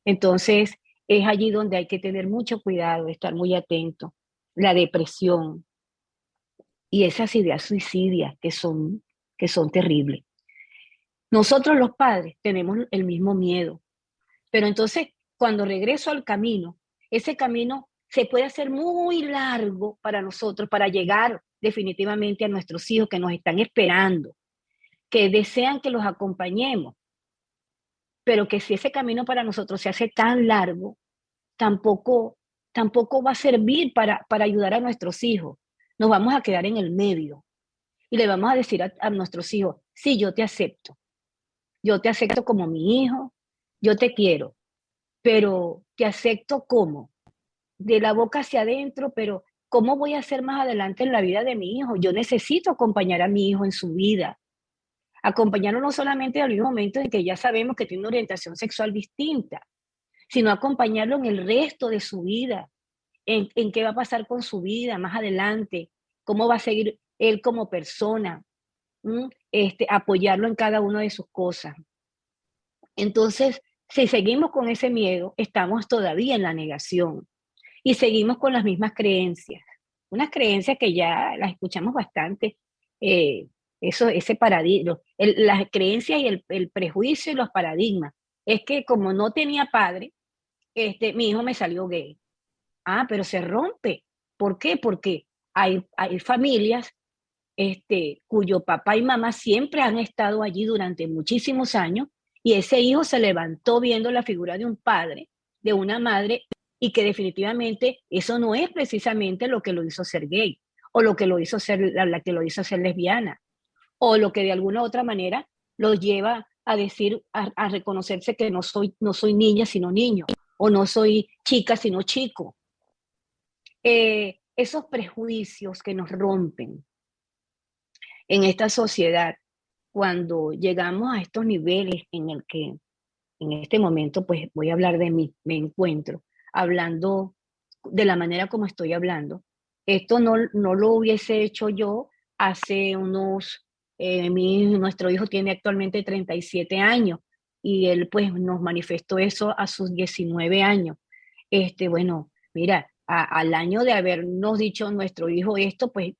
Entonces, es allí donde hay que tener mucho cuidado, estar muy atento. La depresión y esas ideas suicidas que son terribles. Nosotros los padres tenemos el mismo miedo, pero entonces cuando regreso al camino, ese camino se puede hacer muy largo para nosotros, para llegar definitivamente a nuestros hijos que nos están esperando, que desean que los acompañemos, pero que si ese camino para nosotros se hace tan largo, tampoco, tampoco va a servir para ayudar a nuestros hijos. Nos vamos a quedar en el medio y le vamos a decir a nuestros hijos, sí, yo te acepto como mi hijo, yo te quiero, pero te acepto como, de la boca hacia adentro, pero ¿cómo voy a hacer más adelante en la vida de mi hijo? Yo necesito acompañar a mi hijo en su vida, acompañarlo no solamente al mismo momento en que ya sabemos que tiene una orientación sexual distinta, sino acompañarlo en el resto de su vida, en qué va a pasar con su vida más adelante, cómo va a seguir él como persona, apoyarlo en cada una de sus cosas. Entonces, si seguimos con ese miedo, estamos todavía en la negación y seguimos con las mismas creencias, unas creencias que ya las escuchamos bastante, eh, ese paradigma, las creencias y el prejuicio y los paradigmas. Es que como no tenía padre, mi hijo me salió gay. Ah, pero se rompe. ¿Por qué? Porque hay familias cuyo papá y mamá siempre han estado allí durante muchísimos años y ese hijo se levantó viendo la figura de un padre, de una madre, y que definitivamente eso no es precisamente lo que lo hizo ser gay o lo que lo hizo ser la que lo hizo ser lesbiana o lo que de alguna u otra manera lo lleva a decir, a reconocerse que no soy niña sino niño o no soy chica sino chico. Esos prejuicios que nos rompen en esta sociedad cuando llegamos a estos niveles en el que en este momento pues voy a hablar de mí, me encuentro hablando de la manera como estoy hablando. Esto no lo hubiese hecho yo hace unos, nuestro hijo tiene actualmente 37 años y él pues nos manifestó eso a sus 19 años. Bueno, mira, al año de habernos dicho nuestro hijo esto, pues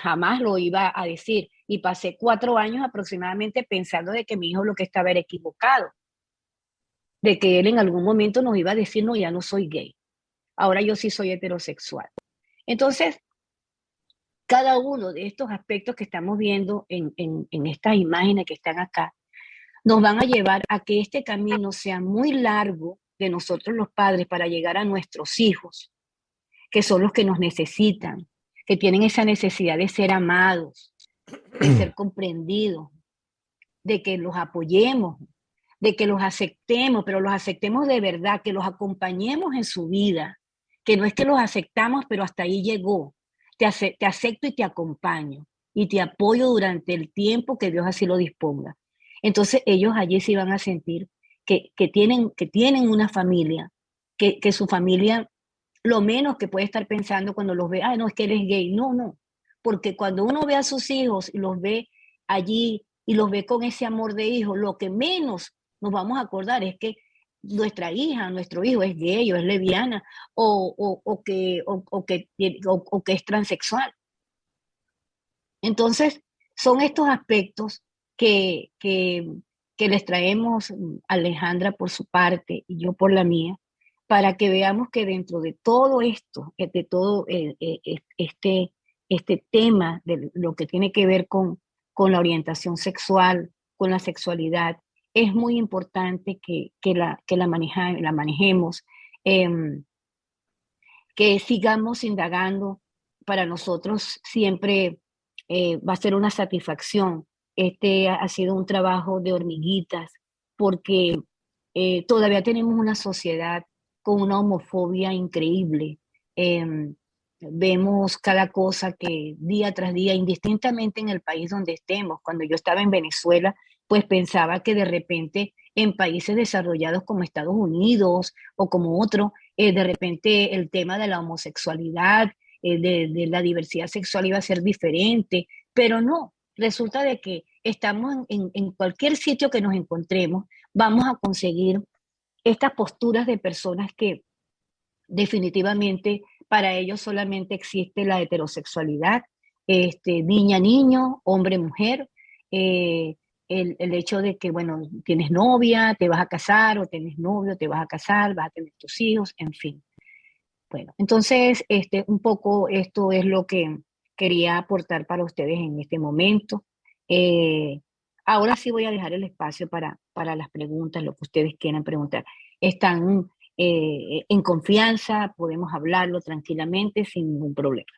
jamás lo iba a decir. Y pasé 4 años aproximadamente pensando de que mi hijo lo que estaba era equivocado, de que él en algún momento nos iba a decir, no, ya no soy gay, ahora yo sí soy heterosexual. Entonces, cada uno de estos aspectos que estamos viendo en estas imágenes que están acá, nos van a llevar a que este camino sea muy largo de nosotros los padres para llegar a nuestros hijos, que son los que nos necesitan, que tienen esa necesidad de ser amados, de ser comprendidos, de que los apoyemos, de que los aceptemos, pero los aceptemos de verdad, que los acompañemos en su vida, que no es que los aceptamos, pero hasta ahí llegó. Te acepto y te acompaño y te apoyo durante el tiempo que Dios así lo disponga. Entonces ellos allí se van a sentir que tienen una familia, que su familia, lo menos que puede estar pensando cuando los ve, no, es que eres gay. No, no, porque cuando uno ve a sus hijos y los ve allí y los ve con ese amor de hijo, lo que menos nos vamos a acordar es que nuestra hija, nuestro hijo es gay o es lesbiana o que es transexual. Entonces, son estos aspectos que les traemos Alejandra por su parte y yo por la mía, para que veamos que dentro de todo esto, de todo este tema de lo que tiene que ver con la orientación sexual, con la sexualidad, es muy importante que la manejemos, que sigamos indagando. Para nosotros siempre va a ser una satisfacción. Este ha sido un trabajo de hormiguitas porque todavía tenemos una sociedad con una homofobia increíble. Em, Vemos cada cosa que día tras día, indistintamente en el país donde estemos. Cuando yo estaba en Venezuela, pues pensaba que de repente en países desarrollados como Estados Unidos o como otro, de repente el tema de la homosexualidad, de la diversidad sexual iba a ser diferente, pero no, resulta de que estamos en cualquier sitio que nos encontremos, vamos a conseguir estas posturas de personas que definitivamente para ellos solamente existe la heterosexualidad, niña, niño, hombre, mujer, eh, el hecho de que, bueno, tienes novia, te vas a casar, o tienes novio, te vas a casar, vas a tener tus hijos, en fin. Bueno, entonces, un poco esto es lo que quería aportar para ustedes en este momento. Eh, Ahora sí voy a dejar el espacio para las preguntas, lo que ustedes quieran preguntar. Están en confianza, podemos hablarlo tranquilamente sin ningún problema.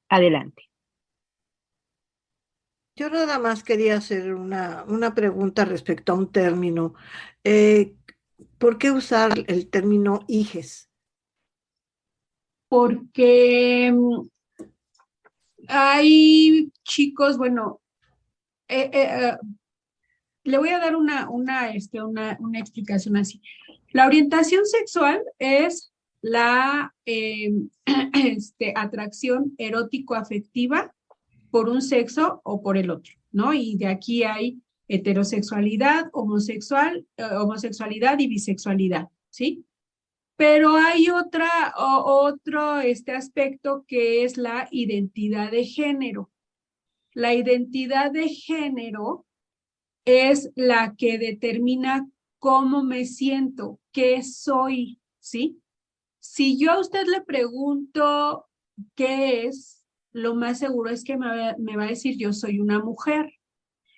Adelante. Yo nada más quería hacer una pregunta respecto a un término. Eh, ¿Por qué usar el término hijes? Porque hay chicos, bueno, eh, eh, eh, le voy a dar una explicación así. La orientación sexual es la atracción erótico-afectiva por un sexo o por el otro, ¿no? Y de aquí hay heterosexualidad, homosexualidad y bisexualidad, ¿sí? Pero hay otro aspecto que es la identidad de género. La identidad de género es la que determina cómo me siento, qué soy, ¿sí? Si yo a usted le pregunto qué es, lo más seguro es que me va a decir yo soy una mujer.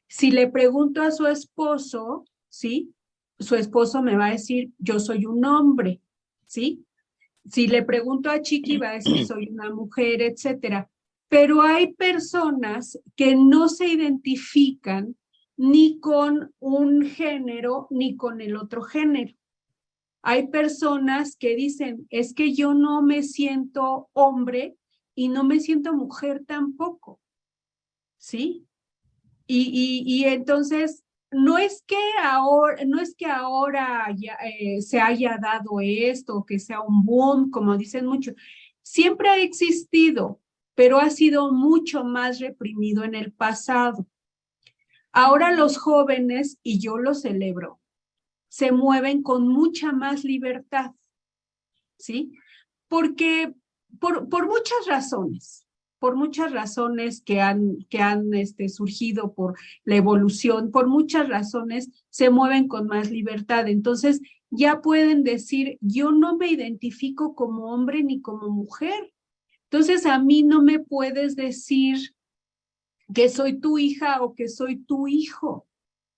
Si le pregunto a su esposo, ¿sí? Su esposo me va a decir yo soy un hombre, ¿sí? Si le pregunto a Chiqui va a decir soy una mujer, etcétera. Pero hay personas que no se identifican ni con un género ni con el otro género. Hay personas que dicen, es que yo no me siento hombre y no me siento mujer tampoco, ¿sí? Y entonces, no es que ahora ya, se haya dado esto, que sea un boom, como dicen mucho. Siempre ha existido, pero ha sido mucho más reprimido en el pasado. Ahora los jóvenes, y yo lo celebro, se mueven con mucha más libertad, ¿sí? Porque por muchas razones que han surgido por la evolución, por muchas razones se mueven con más libertad. Entonces ya pueden decir, yo no me identifico como hombre ni como mujer. Entonces a mí no me puedes decir que soy tu hija o que soy tu hijo,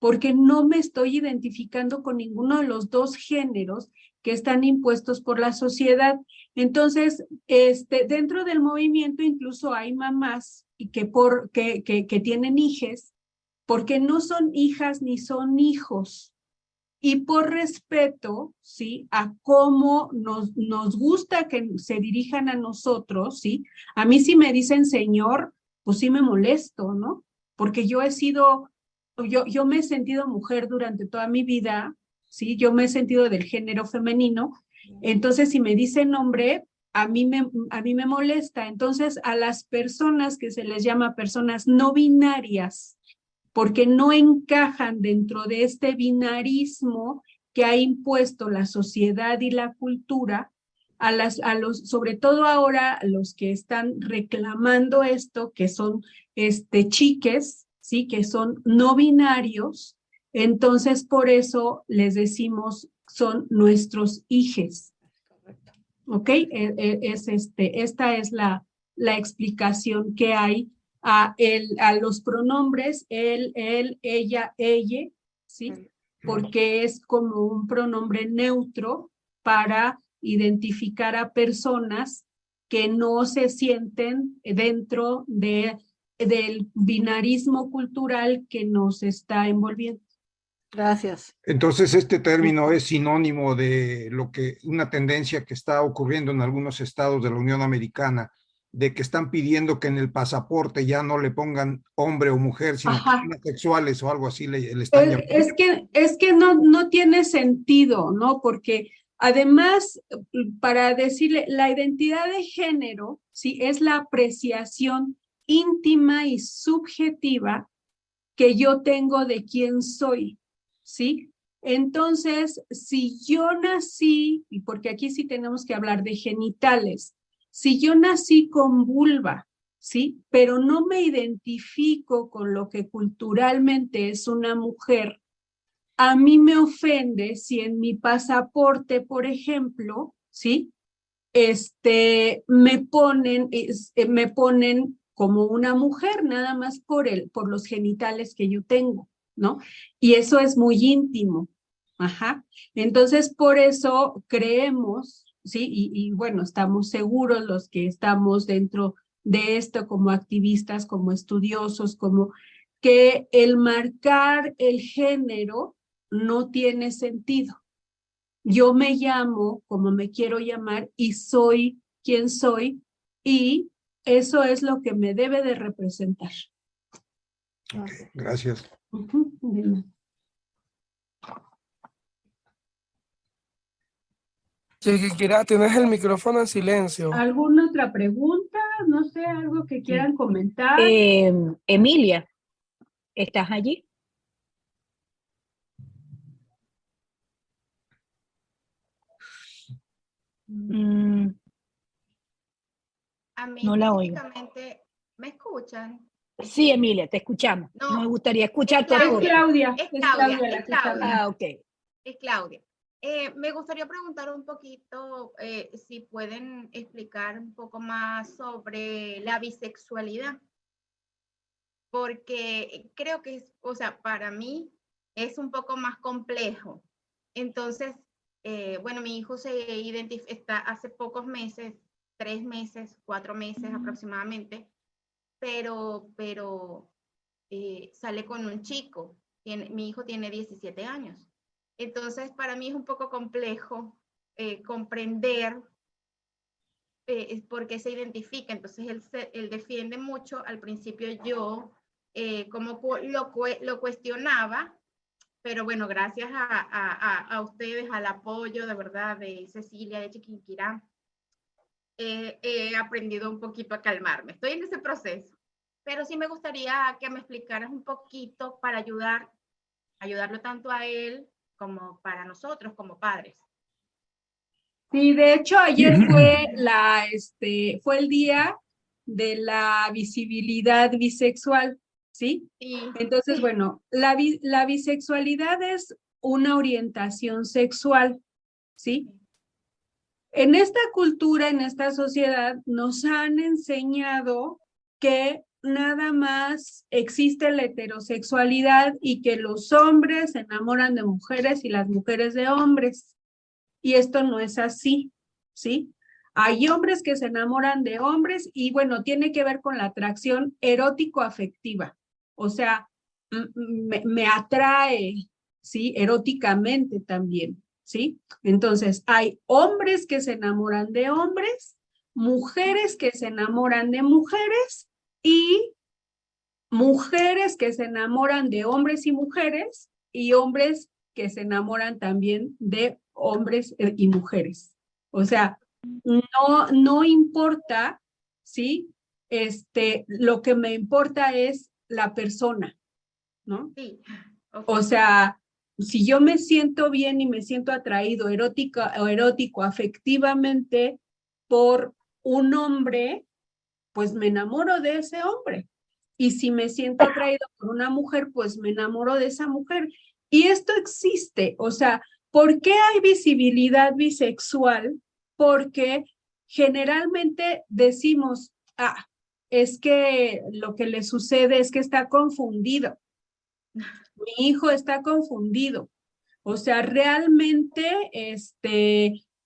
porque no me estoy identificando con ninguno de los dos géneros que están impuestos por la sociedad. Entonces, dentro del movimiento incluso hay mamás que tienen hijes, porque no son hijas ni son hijos. Y por respeto, ¿sí? A cómo nos gusta que se dirijan a nosotros, ¿sí? A mí si me dicen señor, pues sí me molesto, ¿no? Porque yo me he sentido mujer durante toda mi vida, ¿sí? Yo me he sentido del género femenino, entonces si me dicen hombre, a mí me molesta. Entonces a las personas que se les llama personas no binarias, porque no encajan dentro de este binarismo que ha impuesto la sociedad y la cultura, sobre todo ahora los que están reclamando esto, que son chiques, ¿sí? Que son no binarios, entonces por eso les decimos son nuestros hijes. ¿Ok? Esta es la explicación que hay a los pronombres él, ella, ella, ¿sí? Porque es como un pronombre neutro para identificar a personas que no se sienten dentro del binarismo cultural que nos está envolviendo. Gracias. Entonces, este término es sinónimo de una tendencia que está ocurriendo en algunos estados de la Unión Americana, de que están pidiendo que en el pasaporte ya no le pongan hombre o mujer, sino que sean sexuales o algo así le están llamando. Es que no tiene sentido, ¿no? Porque además, para decirle, la identidad de género, ¿sí? Es la apreciación íntima y subjetiva que yo tengo de quién soy, ¿sí? Entonces, si yo nací, y porque aquí sí tenemos que hablar de genitales, si yo nací con vulva, ¿sí? Pero no me identifico con lo que culturalmente es una mujer, a mí me ofende si en mi pasaporte, por ejemplo, ¿sí? Me ponen como una mujer, nada más por los genitales que yo tengo, ¿no? Y eso es muy íntimo. Ajá. Entonces, por eso creemos, ¿sí? Y bueno, estamos seguros los que estamos dentro de esto como activistas, como estudiosos, como que el marcar el género no tiene sentido. Yo me llamo como me quiero llamar y soy quien soy, y eso es lo que me debe de representar. Okay, gracias. Chiquikira, tienes el micrófono en silencio. ¿Alguna otra pregunta? No sé, algo que quieran comentar. Emilia, ¿estás allí? A mí no la oigo. ¿Me escuchan? Sí, Emilia, te escuchamos. No, me gustaría escuchar tu Es Claudia. Es Claudia. Ah, ok. Es Claudia. Me gustaría preguntar un poquito si pueden explicar un poco más sobre la bisexualidad, porque creo que para mí es un poco más complejo. Entonces, bueno, mi hijo está hace pocos meses, 3 meses, 4 meses aproximadamente, pero sale con un chico. Mi hijo tiene 17 años. Entonces, para mí es un poco complejo comprender por qué se identifica. Entonces, él defiende mucho. Al principio yo lo cuestionaba, pero bueno, gracias a ustedes, al apoyo de verdad de Cecilia, de Chiquinquirá, he aprendido un poquito a calmarme. Estoy en ese proceso, pero sí me gustaría que me explicaras un poquito para ayudarlo tanto a él como para nosotros como padres. Sí, de hecho ayer fue el día de la visibilidad bisexual, ¿sí? Sí. Entonces, bueno, la bisexualidad es una orientación sexual, ¿sí? En esta cultura, en esta sociedad, nos han enseñado que nada más existe la heterosexualidad y que los hombres se enamoran de mujeres y las mujeres de hombres. Y esto no es así, ¿sí? Hay hombres que se enamoran de hombres y bueno, tiene que ver con la atracción erótico-afectiva. O sea, me atrae, ¿sí? Eróticamente también, ¿sí? Entonces, hay hombres que se enamoran de hombres, mujeres que se enamoran de mujeres y mujeres que se enamoran de hombres y mujeres y hombres que se enamoran también de hombres y mujeres. O sea, no importa, ¿sí? Lo que me importa es la persona, ¿no? Sí. Okay. O sea, si yo me siento bien y me siento atraído erótico afectivamente por un hombre, pues me enamoro de ese hombre. Y si me siento atraído por una mujer, pues me enamoro de esa mujer. Y esto existe. O sea, ¿por qué hay visibilidad bisexual? Porque generalmente decimos, es que lo que le sucede es que está confundido. Mi hijo está confundido. O sea, realmente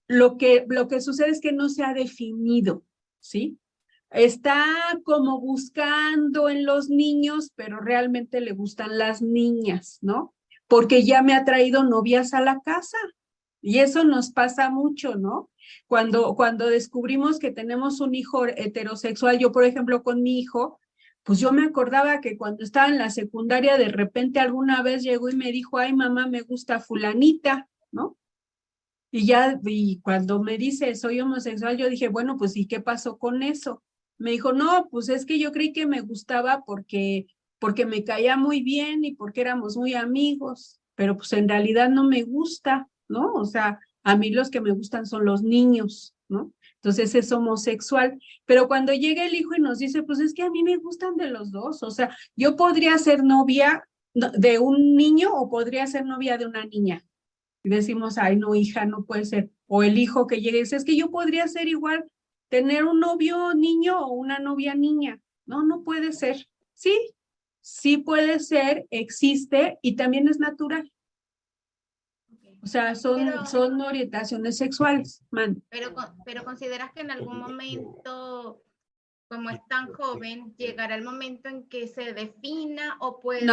lo que sucede es que no se ha definido, ¿sí? Está como buscando en los niños, pero realmente le gustan las niñas, ¿no? Porque ya me ha traído novias a la casa. Y eso nos pasa mucho, ¿no? Cuando descubrimos que tenemos un hijo heterosexual, yo, por ejemplo, con mi hijo, pues yo me acordaba que cuando estaba en la secundaria, de repente alguna vez llegó y me dijo, ay, mamá, me gusta fulanita, ¿no? Y cuando me dice, soy homosexual, yo dije, bueno, pues, ¿y qué pasó con eso? Me dijo, no, pues es que yo creí que me gustaba porque me caía muy bien y porque éramos muy amigos, pero pues en realidad no me gusta, ¿no? O sea, a mí los que me gustan son los niños, ¿no? Entonces es homosexual. Pero cuando llega el hijo y nos dice, pues es que a mí me gustan de los dos, o sea, yo podría ser novia de un niño o podría ser novia de una niña. Y decimos, ay, no, hija, no puede ser. O el hijo que llegue y dice, es que yo podría ser igual, tener un novio niño o una novia niña. No, no puede ser. Sí, sí puede ser, existe y también es natural. O sea, son orientaciones sexuales, man. Pero consideras que en algún momento, como es tan joven, llegará el momento en que se defina o puede...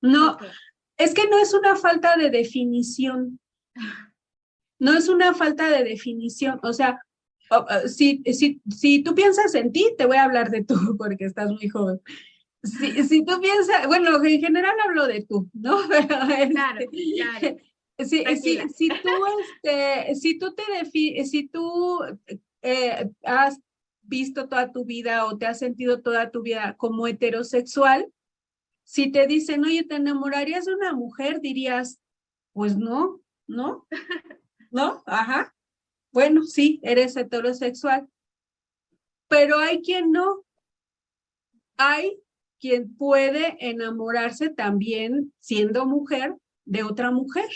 No, okay. Es que no es una falta de definición. No es una falta de definición. O sea, si tú piensas en ti, te voy a hablar de tú porque estás muy joven. Si tú piensas, bueno, en general hablo de tú, ¿no? Pero, claro. Si tú has visto toda tu vida o te has sentido toda tu vida como heterosexual, si te dicen, oye, ¿te enamorarías de una mujer? Dirías, pues no, ¿no? ¿No? Ajá. Bueno, sí, eres heterosexual. Pero hay quien no. Hay quien puede enamorarse también siendo mujer de otra mujer.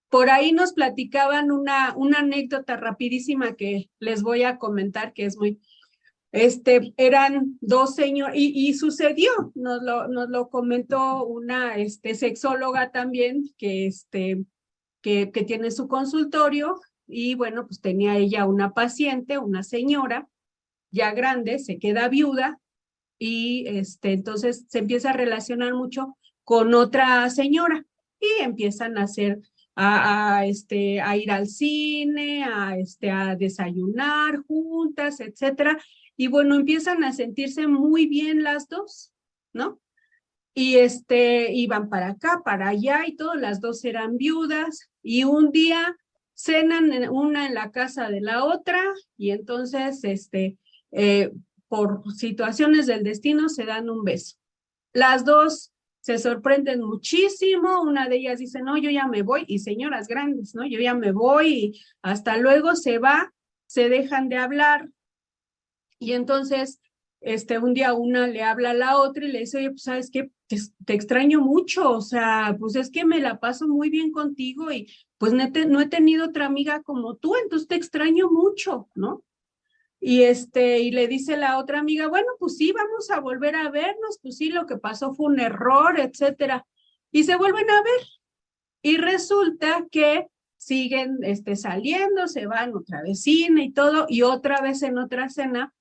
Por ahí nos platicaban una anécdota rapidísima que les voy a comentar, que es muy... eran dos señores, y sucedió, nos lo comentó una sexóloga también, que tiene su consultorio, y bueno, pues tenía ella una paciente, una señora, ya grande, se queda viuda, y entonces se empieza a relacionar mucho con otra señora, y empiezan a hacer, a ir al cine, a desayunar juntas, etcétera. Y bueno, empiezan a sentirse muy bien las dos, ¿no? Y iban para acá, para allá, y todas las dos eran viudas, y un día cenan una en la casa de la otra, y entonces, por situaciones del destino, se dan un beso. Las dos se sorprenden muchísimo, una de ellas dice, no, yo ya me voy, y señoras grandes, ¿no? Yo ya me voy, y hasta luego, se va, se dejan de hablar. Y entonces, un día una le habla a la otra y le dice, oye, pues, ¿sabes qué? Te extraño mucho, o sea, pues es que me la paso muy bien contigo y pues no he tenido otra amiga como tú, entonces te extraño mucho, ¿no? Y le dice la otra amiga, bueno, pues sí, vamos a volver a vernos, pues sí, lo que pasó fue un error, etcétera. Y se vuelven a ver. Y resulta que siguen saliendo, se van otra vez cine y todo, y otra vez en otra cena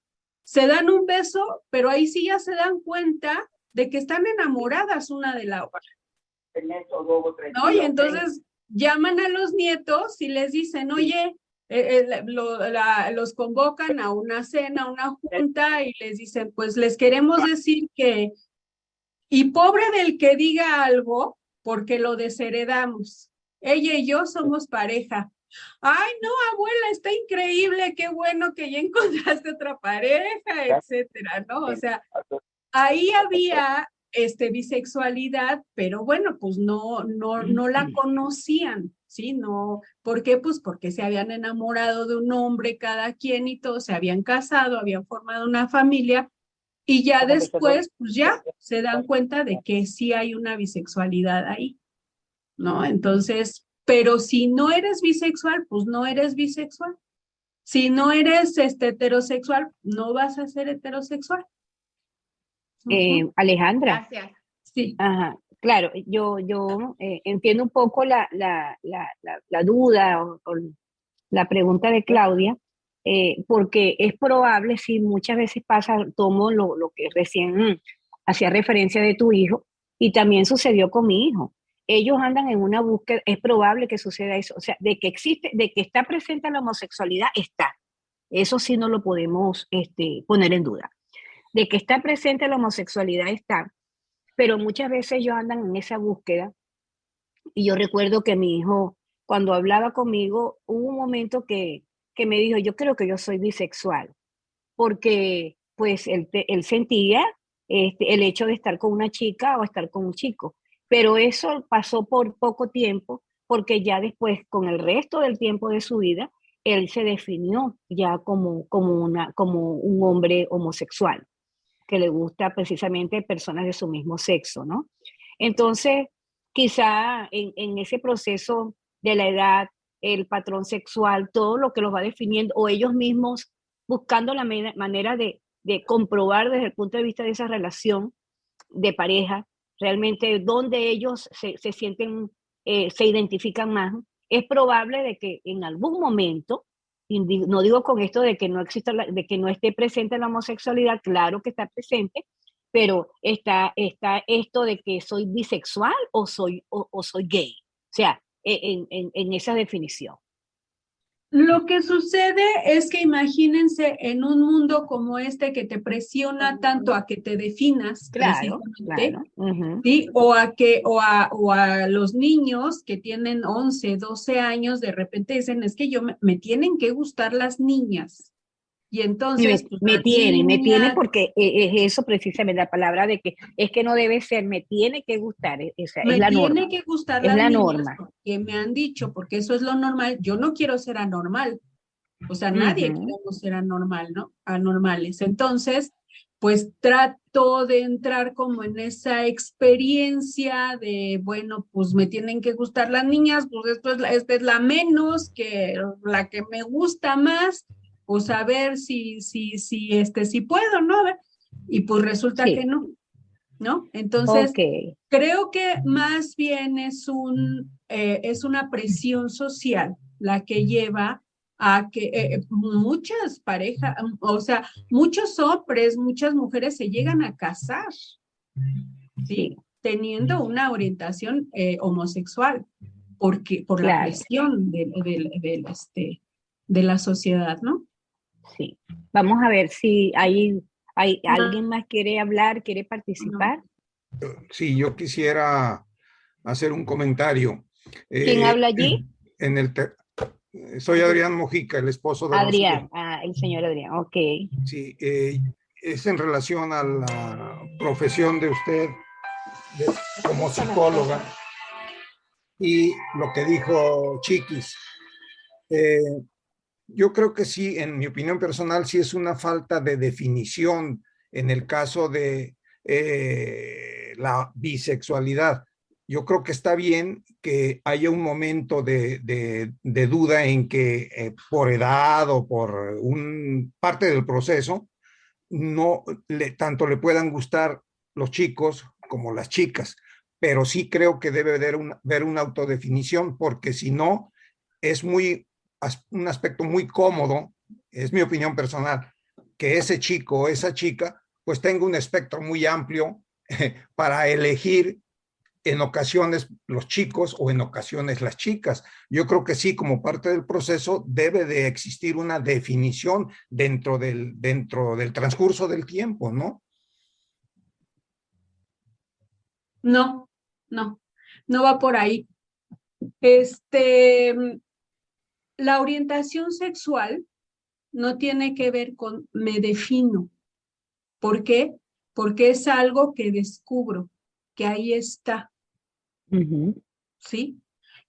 se dan un beso, pero ahí sí ya se dan cuenta de que están enamoradas una de la otra. ¿No? Y entonces llaman a los nietos y les dicen, oye, los convocan a una cena, a una junta, y les dicen, pues les queremos decir que, y pobre del que diga algo, porque lo desheredamos. Ella y yo somos pareja. Ay, no, abuela, está increíble, qué bueno que ya encontraste otra pareja, etcétera, ¿no? O sea, ahí había bisexualidad, pero bueno, pues no la conocían, ¿sí? No, ¿por qué? Pues porque se habían enamorado de un hombre cada quien y todos se habían casado, habían formado una familia, y ya después, pues ya se dan cuenta de que sí hay una bisexualidad ahí, ¿no? Entonces, pero si no eres bisexual, pues no eres bisexual. Si no eres heterosexual, no vas a ser heterosexual. Alejandra. Gracias. Sí. Ajá, claro, yo entiendo un poco la duda o la pregunta de Claudia, porque es probable, si muchas veces pasa, tomo lo que recién hacía referencia de tu hijo, y también sucedió con mi hijo. Ellos andan en una búsqueda, es probable que suceda eso, o sea, de que existe, de que está presente la homosexualidad, está. Eso sí no lo podemos poner en duda. De que está presente la homosexualidad, está, pero muchas veces ellos andan en esa búsqueda. Y yo recuerdo que mi hijo, cuando hablaba conmigo, hubo un momento que me dijo, yo creo que yo soy bisexual, porque pues él sentía el hecho de estar con una chica o estar con un chico. Pero eso pasó por poco tiempo, porque ya después, con el resto del tiempo de su vida, él se definió ya como un hombre homosexual, que le gusta precisamente personas de su mismo sexo, ¿no? Entonces, quizá en ese proceso de la edad, el patrón sexual, todo lo que los va definiendo, o ellos mismos buscando la manera de comprobar desde el punto de vista de esa relación de pareja, realmente donde ellos se sienten, se identifican más, es probable de que en algún momento, y no digo con esto de que no exista, de que no esté presente la homosexualidad, claro que está presente, pero está esto de que soy bisexual o soy gay, o sea, en esa definición. Lo que sucede es que imagínense en un mundo como este que te presiona tanto a que te definas, Claro, precisamente, claro. ¿sí? O a los niños que tienen 11, 12 años, de repente dicen, es que me tienen que gustar las niñas. Y entonces, pues, me tiene porque es eso precisamente, la palabra de que es que no debe ser, me tiene que gustar, es la norma. Me tiene que gustar es las la niñas, norma. porque me han dicho, porque eso es lo normal. Yo no quiero ser anormal. O sea, nadie queremos ser anormal, ¿no? Anormales. Entonces, pues trato de entrar como en esa experiencia de, bueno, pues me tienen que gustar las niñas, pues esta es la menos, que la que me gusta más, pues a ver si puedo, ¿no? A ver. Y pues resulta que no, ¿no? Entonces, creo que más bien es una presión social la que lleva a que muchas parejas, o sea, muchos hombres, muchas mujeres se llegan a casar, ¿sí? Teniendo una orientación homosexual, por la presión de la sociedad, ¿no? Sí. Vamos a ver si alguien más quiere hablar, quiere participar. Sí, yo quisiera hacer un comentario. ¿Quién habla allí? Soy Adrián Mojica, el esposo de Adrián, el señor Adrián, ok. Sí, es en relación a la profesión de usted como psicóloga y lo que dijo Chiquis. Yo creo que sí, en mi opinión personal, sí es una falta de definición en el caso de la bisexualidad. Yo creo que está bien que haya un momento de duda en que por edad o por parte del proceso, no tanto le puedan gustar los chicos como las chicas, pero sí creo que debe haber una autodefinición, porque si no, es un aspecto muy cómodo, es mi opinión personal, que ese chico o esa chica pues tenga un espectro muy amplio para elegir en ocasiones los chicos o en ocasiones las chicas. Yo creo que sí, como parte del proceso debe de existir una definición dentro del transcurso del tiempo, ¿no? No va por ahí. La orientación sexual no tiene que ver con me defino. ¿Por qué? Porque es algo que descubro, que ahí está. ¿Sí?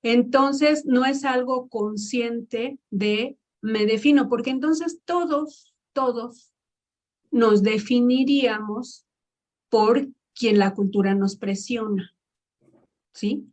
Entonces, no es algo consciente de me defino, porque entonces todos nos definiríamos por quien la cultura nos presiona. ¿Sí?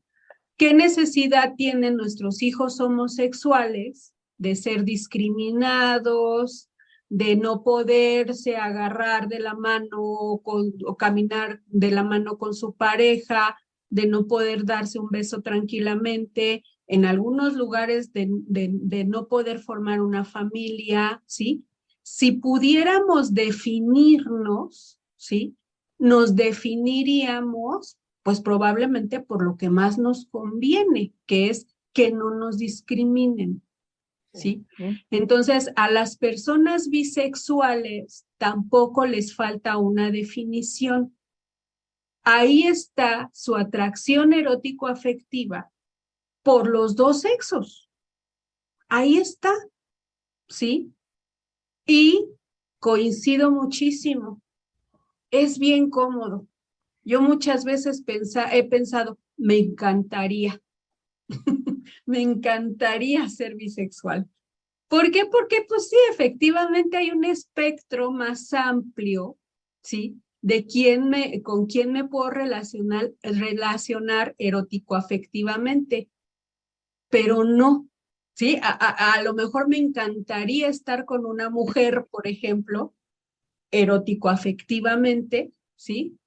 ¿Qué necesidad tienen nuestros hijos homosexuales de ser discriminados, de no poderse agarrar de la mano o caminar de la mano con su pareja, de no poder darse un beso tranquilamente, en algunos lugares de no poder formar una familia, ¿sí? Si pudiéramos definirnos, ¿sí? Nos definiríamos, pues probablemente por lo que más nos conviene, que es que no nos discriminen, ¿sí? Entonces, a las personas bisexuales tampoco les falta una definición. Ahí está su atracción erótico-afectiva por los dos sexos. Ahí está, ¿sí? Y coincido muchísimo. Es bien cómodo. Yo muchas veces he pensado, me encantaría, me encantaría ser bisexual. ¿Por qué? Porque pues sí, efectivamente hay un espectro más amplio, ¿sí? De con quién me puedo relacionar erótico-afectivamente, pero no, ¿sí? A lo mejor me encantaría estar con una mujer, por ejemplo, erótico-afectivamente, ¿sí?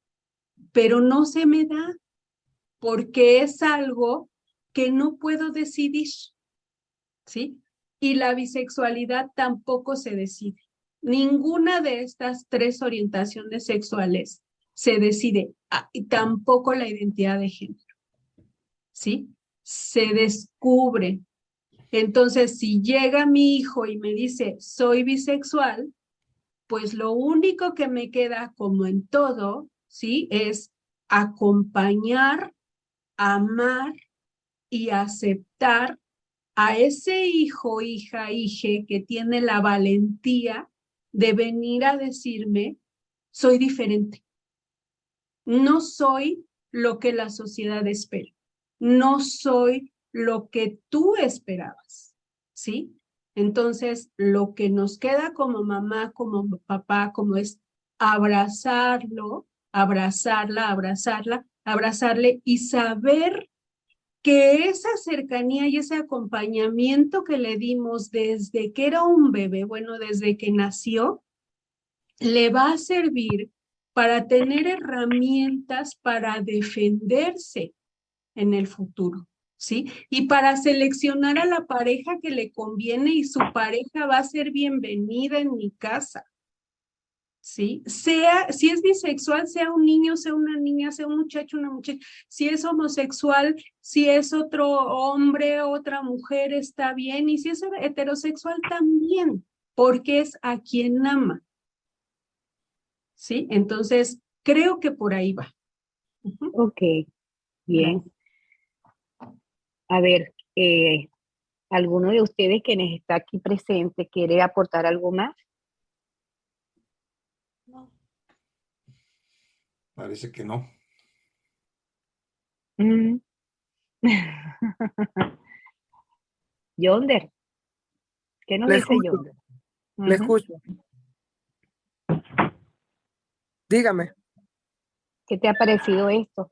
Pero no se me da porque es algo que no puedo decidir, ¿sí? Y la bisexualidad tampoco se decide. Ninguna de estas tres orientaciones sexuales se decide, y tampoco la identidad de género, ¿sí? Se descubre. Entonces, si llega mi hijo y me dice, soy bisexual, pues lo único que me queda, como en todo, ¿sí? Es acompañar, amar y aceptar a ese hijo, hija, hije que tiene la valentía de venir a decirme, soy diferente. No soy lo que la sociedad espera. No soy lo que tú esperabas, ¿sí? Entonces, lo que nos queda como mamá, como papá, como es abrazarlo, abrazarle y saber que esa cercanía y ese acompañamiento que le dimos desde que era un bebé, bueno, desde que nació, le va a servir para tener herramientas para defenderse en el futuro, ¿sí? Y para seleccionar a la pareja que le conviene y su pareja va a ser bienvenida en mi casa, ¿sí? Si es bisexual, sea un niño, sea una niña, sea un muchacho, una muchacha. Si es homosexual, si es otro hombre, otra mujer, está bien. Y si es heterosexual, también, porque es a quien ama, ¿sí? Entonces, creo que por ahí va. Ok, bien. A ver, ¿alguno de ustedes quienes está aquí presente quiere aportar algo más? No. Parece que no. Yonder, ¿qué nos Le dice escucho, Yonder? le escucho. Dígame. ¿Qué te ha parecido esto?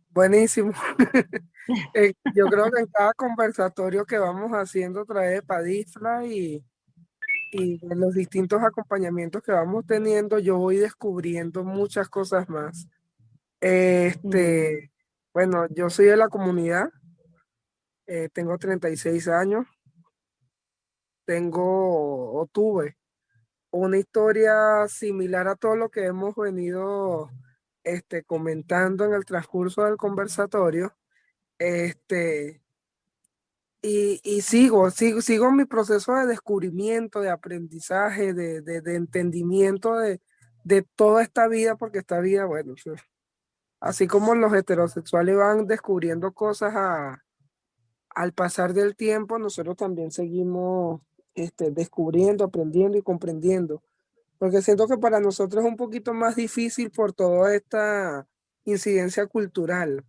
Buenísimo. Yo creo que en cada conversatorio que vamos haciendo trae Padifla y en los distintos acompañamientos que vamos teniendo, yo voy descubriendo muchas cosas más. Bueno, yo soy de la comunidad, tengo 36 años, tuve una historia similar a todo lo que hemos venido comentando en el transcurso del conversatorio. Y sigo mi proceso de descubrimiento, de aprendizaje, de entendimiento de toda esta vida, porque esta vida, bueno, así como los heterosexuales van descubriendo cosas al pasar del tiempo, nosotros también seguimos descubriendo, aprendiendo y comprendiendo, porque siento que para nosotros es un poquito más difícil por toda esta incidencia cultural.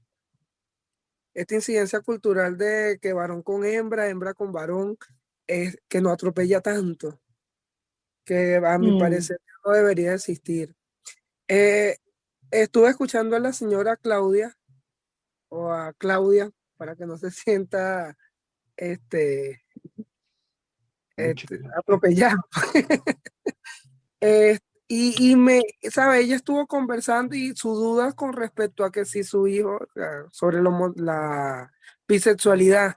Esta incidencia cultural de que varón con hembra, hembra con varón, es que no atropella tanto, que a mi parecer no debería existir. Estuve escuchando a la señora Claudia, o a Claudia, para que no se sienta Mucho. atropellado. Y me, ¿sabe? Ella estuvo conversando y sus dudas con respecto a que si su hijo, sobre la bisexualidad,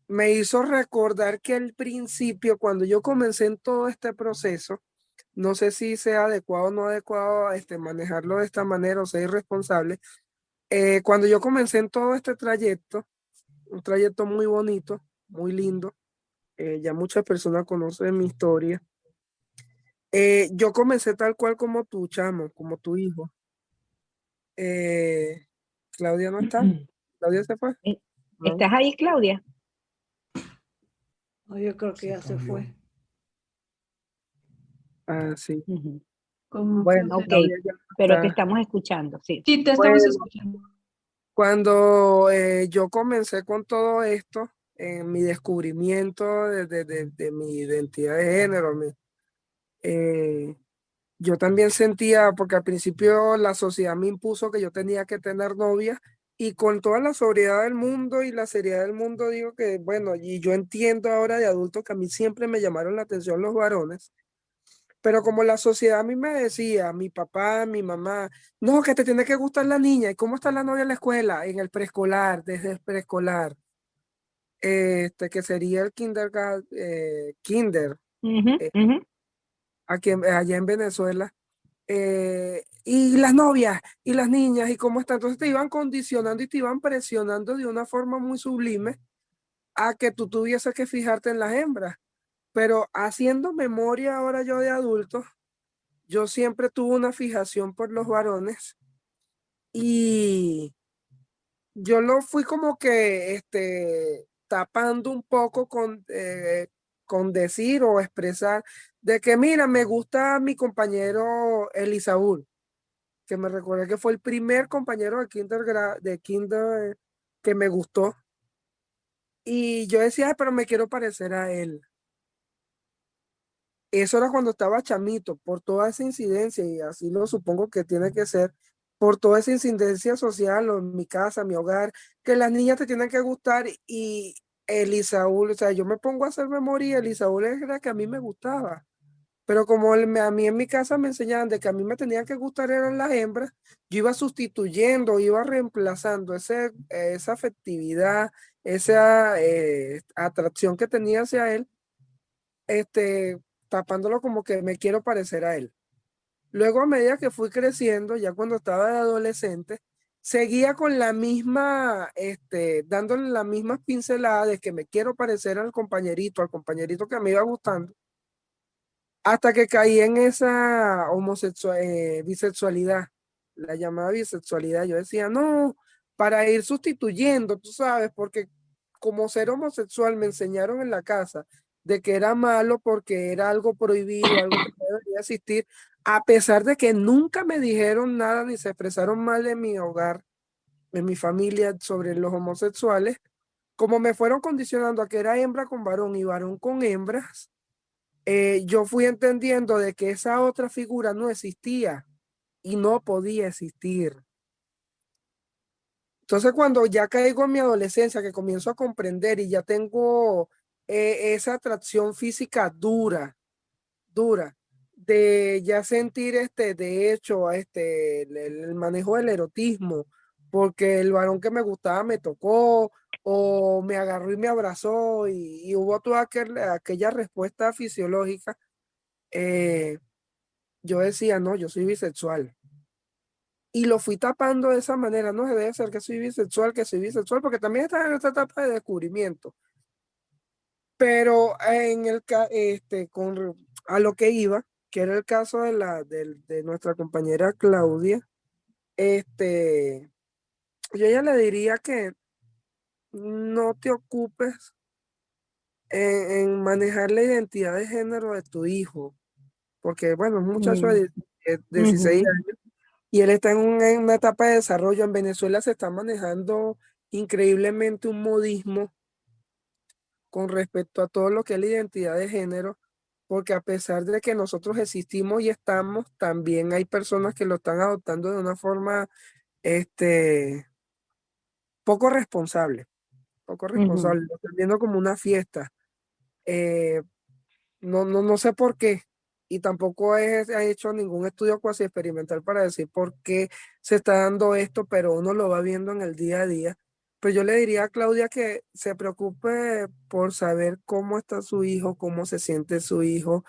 me hizo recordar que al principio, cuando yo comencé en todo este proceso, no sé si sea adecuado o no adecuado manejarlo de esta manera o ser irresponsable, cuando yo comencé en todo este trayecto, un trayecto muy bonito, muy lindo, ya muchas personas conocen mi historia. Yo comencé tal cual como tu chamo, como tu hijo. Claudia no está. Claudia se fue. ¿No? ¿Estás ahí, Claudia? No, yo creo que ya se fue. Ah, sí. Como Bueno, Ok, Claudia ya no pero te está. estamos escuchando, sí. Sí, te estamos Bueno, escuchando. cuando yo comencé con todo esto, en mi descubrimiento de mi identidad de género, yo también sentía, porque al principio la sociedad me impuso que yo tenía que tener novia, y con toda la sobriedad del mundo y la seriedad del mundo digo que, bueno, y yo entiendo ahora de adulto que a mí siempre me llamaron la atención los varones, pero como la sociedad a mí me decía, mi papá, mi mamá, no, que te tiene que gustar la niña, ¿y cómo está la novia en la escuela? En el preescolar, desde el preescolar, que sería el kinder, Ujú, eh, ujú. allá en Venezuela. Y las novias y las niñas y cómo está. Entonces te iban condicionando y te iban presionando de una forma muy sublime a que tú tuvieses que fijarte en las hembras. Pero haciendo memoria ahora yo de adulto, yo siempre tuve una fijación por los varones y yo lo fui como que tapando un poco con decir o expresar de que, mira, me gusta mi compañero Elisaúl, que me recuerda que fue el primer compañero de kinder que me gustó. Y yo decía, "Ay, pero me quiero parecer a él". Eso era cuando estaba chamito, por toda esa incidencia, y así lo supongo que tiene que ser, por toda esa incidencia social o en mi casa, mi hogar, que las niñas te tienen que gustar y Elisaúl, o sea, yo me pongo a hacer memoria y Elisaúl era que a mí me gustaba. Pero como a mí en mi casa me enseñaban de que a mí me tenían que gustar eran las hembras, yo iba sustituyendo, iba reemplazando esa afectividad, esa atracción que tenía hacia él, tapándolo como que me quiero parecer a él. Luego, a medida que fui creciendo, ya cuando estaba de adolescente, seguía con la misma, dándole las mismas pinceladas de que me quiero parecer al compañerito que me iba gustando, hasta que caí en esa bisexualidad, la llamada bisexualidad. Yo decía, no, para ir sustituyendo, tú sabes, porque como ser homosexual me enseñaron en la casa de que era malo porque era algo prohibido, algo que no debería existir, a pesar de que nunca me dijeron nada ni se expresaron mal en mi hogar, en mi familia sobre los homosexuales, como me fueron condicionando a que era hembra con varón y varón con hembras, yo fui entendiendo de que esa otra figura no existía y no podía existir. Entonces, cuando ya caigo en mi adolescencia, que comienzo a comprender y ya tengo esa atracción física dura, de ya sentir de hecho, el manejo del erotismo, porque el varón que me gustaba me tocó o me agarró y me abrazó y hubo toda aquella respuesta fisiológica. Yo decía, no, yo soy bisexual. Y lo fui tapando de esa manera, no se debe ser que soy bisexual, porque también estaba en esta etapa de descubrimiento. Pero a lo que iba, que era el caso de nuestra compañera Claudia, yo ya le diría que no te ocupes en manejar la identidad de género de tu hijo, porque bueno, es un muchacho de 16 Ujú. años y él está en una etapa de desarrollo. En Venezuela se está manejando increíblemente un modismo con respecto a todo lo que es la identidad de género, porque a pesar de que nosotros existimos y estamos, también hay personas que lo están adoptando de una forma este, poco responsable, Ujú. lo están viendo como una fiesta. Eh, No sé por qué. Y tampoco ha hecho ningún estudio cuasi experimental para decir por qué se está dando esto, pero uno lo va viendo en el día a día. Pues yo le diría a Claudia que se preocupe por saber cómo está su hijo, cómo se siente su hijo,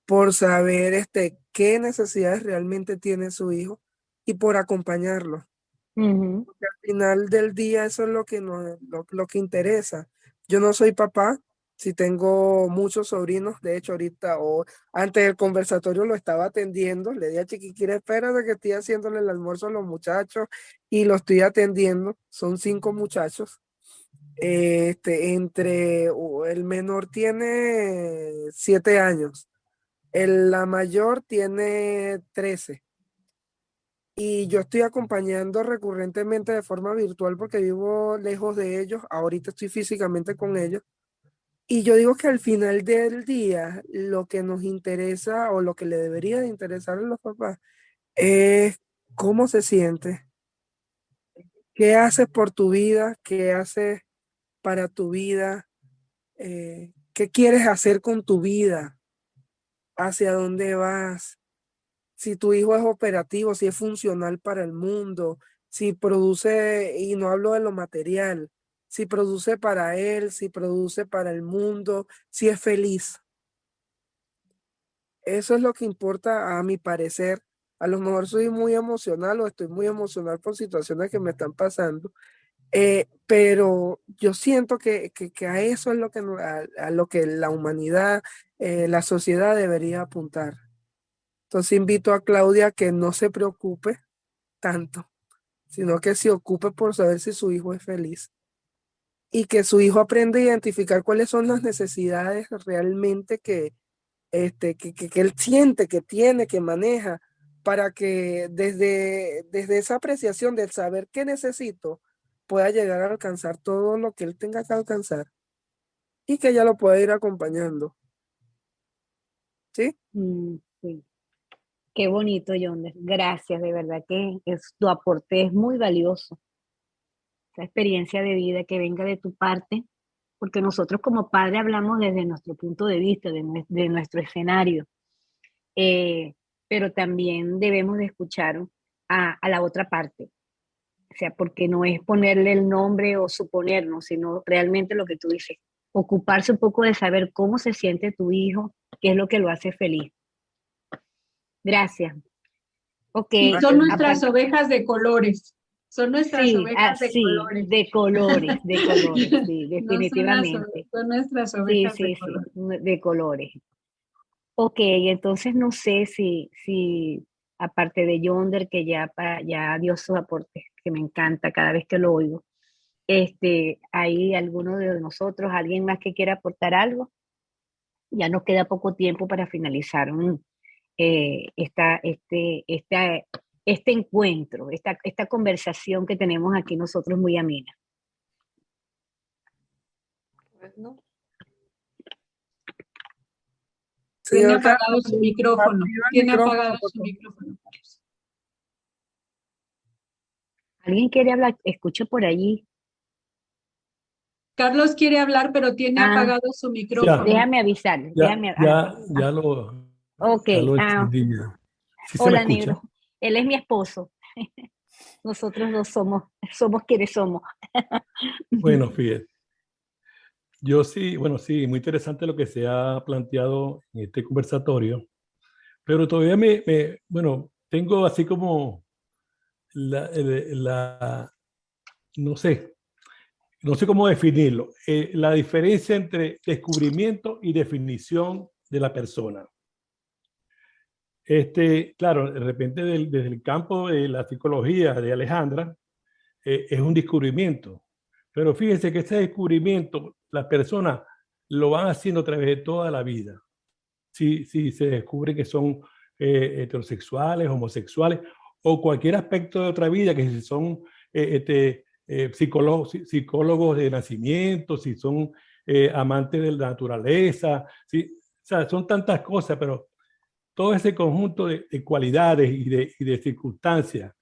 por saber qué necesidades realmente tiene su hijo y por acompañarlo. Ujú. Porque al final del día eso es lo que interesa. Yo no soy papá, sí tengo muchos sobrinos, de hecho ahorita o antes del conversatorio lo estaba atendiendo, le di a Chiquiquira, espérate que estoy haciéndole el almuerzo a los muchachos y lo estoy atendiendo, son 5 muchachos. El menor tiene 7 años, la mayor tiene 13. Y yo estoy acompañando recurrentemente de forma virtual porque vivo lejos de ellos. Ahorita estoy físicamente con ellos. Y yo digo que al final del día, lo que nos interesa o lo que le debería de interesar a los papás es cómo se siente, qué haces por tu vida, qué haces para tu vida, qué quieres hacer con tu vida, hacia dónde vas, si tu hijo es operativo, si es funcional para el mundo, si produce, y no hablo de lo material, si produce para él, si produce para el mundo, si es feliz. Eso es lo que importa a mi parecer. A lo mejor soy muy emocional o estoy muy emocional por situaciones que me están pasando, pero yo siento que a eso es a lo que la humanidad, la sociedad debería apuntar. Entonces invito a Claudia a que no se preocupe tanto, sino que se ocupe por saber si su hijo es feliz y que su hijo aprenda a identificar cuáles son las necesidades realmente que él siente, que tiene, que maneja, para que desde esa apreciación del saber qué necesito, pueda llegar a alcanzar todo lo que él tenga que alcanzar y que ella lo pueda ir acompañando. ¿Sí? Sí. Qué bonito, Yonder. Gracias, de verdad que tu aporte es muy valioso. Esa experiencia de vida que venga de tu parte, porque nosotros como padres hablamos desde nuestro punto de vista, de nuestro escenario, eh, pero también debemos de escuchar a la otra parte. O sea, porque no es ponerle el nombre o suponernos, sino realmente lo que tú dices, ocuparse un poco de saber cómo se siente tu hijo, qué es lo que lo hace feliz. Gracias. Ok. Y son nuestras ovejas de colores. Son nuestras ovejas de sí, colores. de colores, sí, definitivamente. Son nuestras ovejas de colores. Sí, de colores. Ok, entonces no sé si aparte de Yonder, que ya dio su aporte, que me encanta cada vez que lo oigo, ¿hay alguno de nosotros, alguien más que quiera aportar algo? Ya nos queda poco tiempo para finalizar este encuentro, esta conversación que tenemos aquí nosotros muy amena. ¿No? Tiene apagado su micrófono. Tiene apagado su micrófono. ¿Alguien quiere hablar? Escucho por allí. Carlos quiere hablar, pero tiene apagado su micrófono. Déjame avisar. Ya lo entendí. ¿Sí hola, se me escucha? negro. Él es mi esposo. Nosotros dos somos quienes somos. Bueno, fíjate. Yo sí, muy interesante lo que se ha planteado en este conversatorio, pero todavía tengo así como no sé cómo definirlo, la diferencia entre descubrimiento y definición de la persona. Claro, de repente desde el campo de la psicología de Alejandra, es un descubrimiento. Pero fíjense que ese descubrimiento, las personas lo van haciendo a través de toda la vida. Si se descubre que son heterosexuales, homosexuales, o cualquier aspecto de otra vida, que si son psicólogos de nacimiento, si son amantes de la naturaleza, o sea, son tantas cosas, pero todo ese conjunto de cualidades y de circunstancias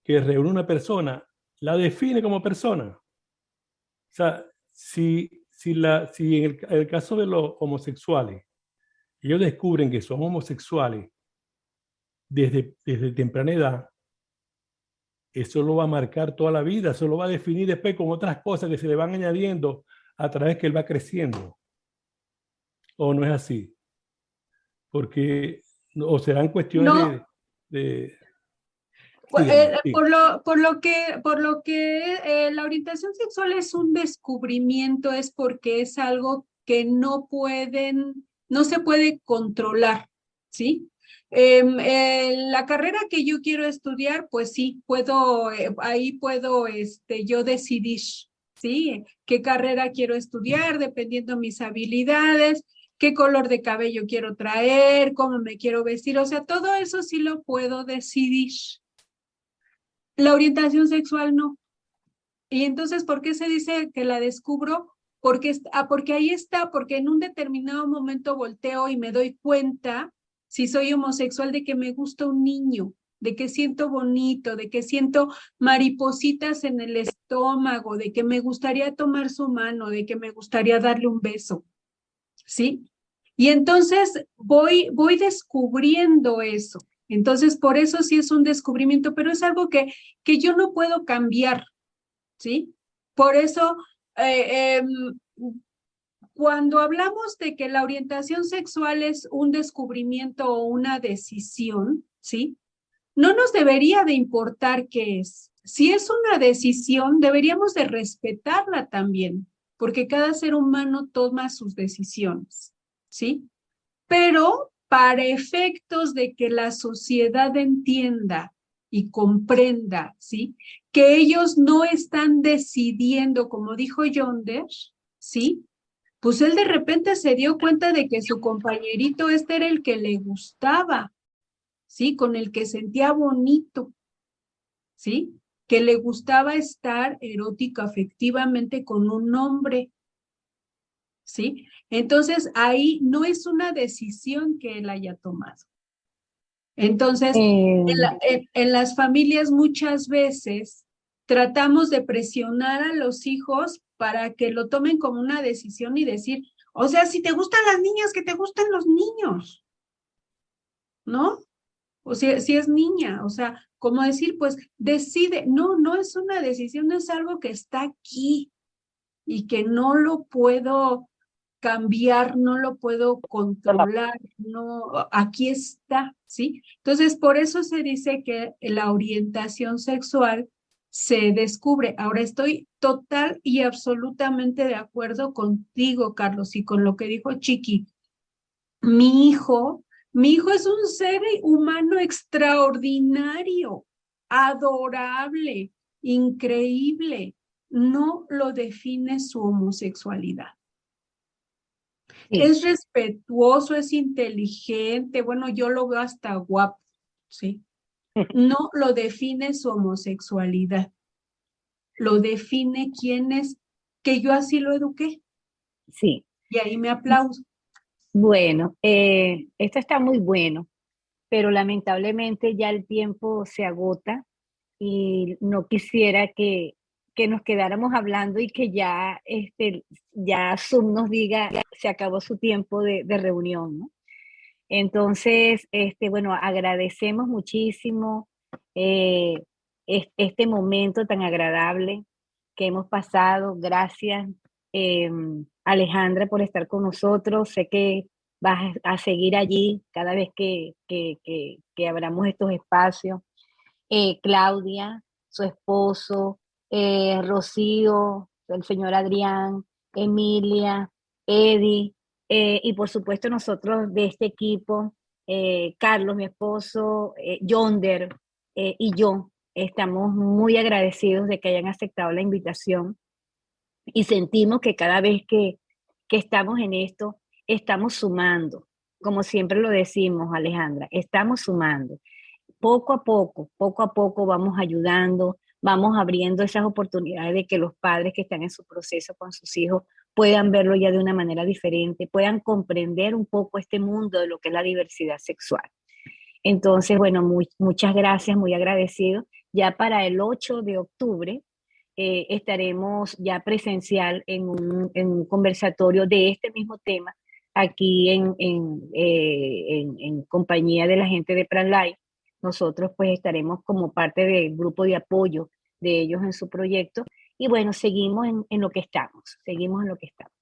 que reúne una persona, la define como persona. O sea, si en el caso de los homosexuales, ellos descubren que son homosexuales desde temprana edad, eso lo va a marcar toda la vida, eso lo va a definir después con otras cosas que se le van añadiendo a través que él va creciendo. ¿O no es así? Porque, o serán cuestiones No. de Por lo que la orientación sexual es un descubrimiento, es porque es algo que no se puede controlar, ¿sí? La carrera que yo quiero estudiar, pues sí, ahí puedo yo decidir, ¿sí? ¿Qué carrera quiero estudiar dependiendo de mis habilidades? ¿Qué color de cabello quiero traer? ¿Cómo me quiero vestir? O sea, todo eso sí lo puedo decidir. La orientación sexual no. Y entonces, ¿por qué se dice que la descubro? Porque ahí está, porque en un determinado momento volteo y me doy cuenta, si soy homosexual, de que me gusta un niño, de que siento bonito, de que siento maripositas en el estómago, de que me gustaría tomar su mano, de que me gustaría darle un beso, ¿sí? Y entonces voy descubriendo eso. Entonces, por eso sí es un descubrimiento, pero es algo que yo no puedo cambiar, ¿sí? Por eso, cuando hablamos de que la orientación sexual es un descubrimiento o una decisión, ¿sí? No nos debería de importar qué es. Si es una decisión, deberíamos de respetarla también, porque cada ser humano toma sus decisiones, ¿sí? Pero para efectos de que la sociedad entienda y comprenda, ¿sí? Que ellos no están decidiendo, como dijo Yonder, ¿sí? Pues él de repente se dio cuenta de que su compañerito era el que le gustaba, ¿sí? Con el que sentía bonito, ¿sí? Que le gustaba estar erótico afectivamente con un hombre, ¿sí? Entonces, ahí no es una decisión que él haya tomado. Entonces, en las familias muchas veces tratamos de presionar a los hijos para que lo tomen como una decisión y decir, o sea, si te gustan las niñas, que te gusten los niños, ¿no? O si es niña, o sea, como decir, pues decide, no es una decisión, es algo que está aquí y que no lo puedo cambiar, no lo puedo controlar, no, aquí está, ¿sí? Entonces, por eso se dice que la orientación sexual se descubre. Ahora estoy total y absolutamente de acuerdo contigo, Carlos, y con lo que dijo Chiqui. Mi hijo es un ser humano extraordinario, adorable, increíble. No lo define su homosexualidad. Sí. Es respetuoso, es inteligente, bueno, yo lo veo hasta guapo, ¿sí? No lo define su homosexualidad, lo define quién es, que yo así lo eduqué. Sí. Y ahí me aplauso. Bueno, esto está muy bueno, pero lamentablemente ya el tiempo se agota y no quisiera que nos quedáramos hablando y que ya, ya Zoom nos diga se acabó su tiempo de reunión, ¿no? Entonces, bueno, agradecemos muchísimo este momento tan agradable que hemos pasado. Gracias, Alejandra, por estar con nosotros. Sé que vas a seguir allí cada vez que abramos estos espacios. Claudia, su esposo, Rocío, el señor Adrián, Emilia, Eddie, y por supuesto nosotros de este equipo, Carlos, mi esposo, Yonder y yo, estamos muy agradecidos de que hayan aceptado la invitación y sentimos que cada vez que estamos en esto, estamos sumando, como siempre lo decimos, Alejandra, estamos sumando. Poco a poco vamos ayudando, vamos abriendo esas oportunidades de que los padres que están en su proceso con sus hijos puedan verlo ya de una manera diferente, puedan comprender un poco este mundo de lo que es la diversidad sexual. Entonces, bueno, muchas gracias, muy agradecido. Ya para el 8 de octubre estaremos ya presencial en un conversatorio de este mismo tema, aquí en compañía de la gente de PranLife. Nosotros pues estaremos como parte del grupo de apoyo de ellos en su proyecto y bueno, seguimos en lo que estamos, seguimos en lo que estamos.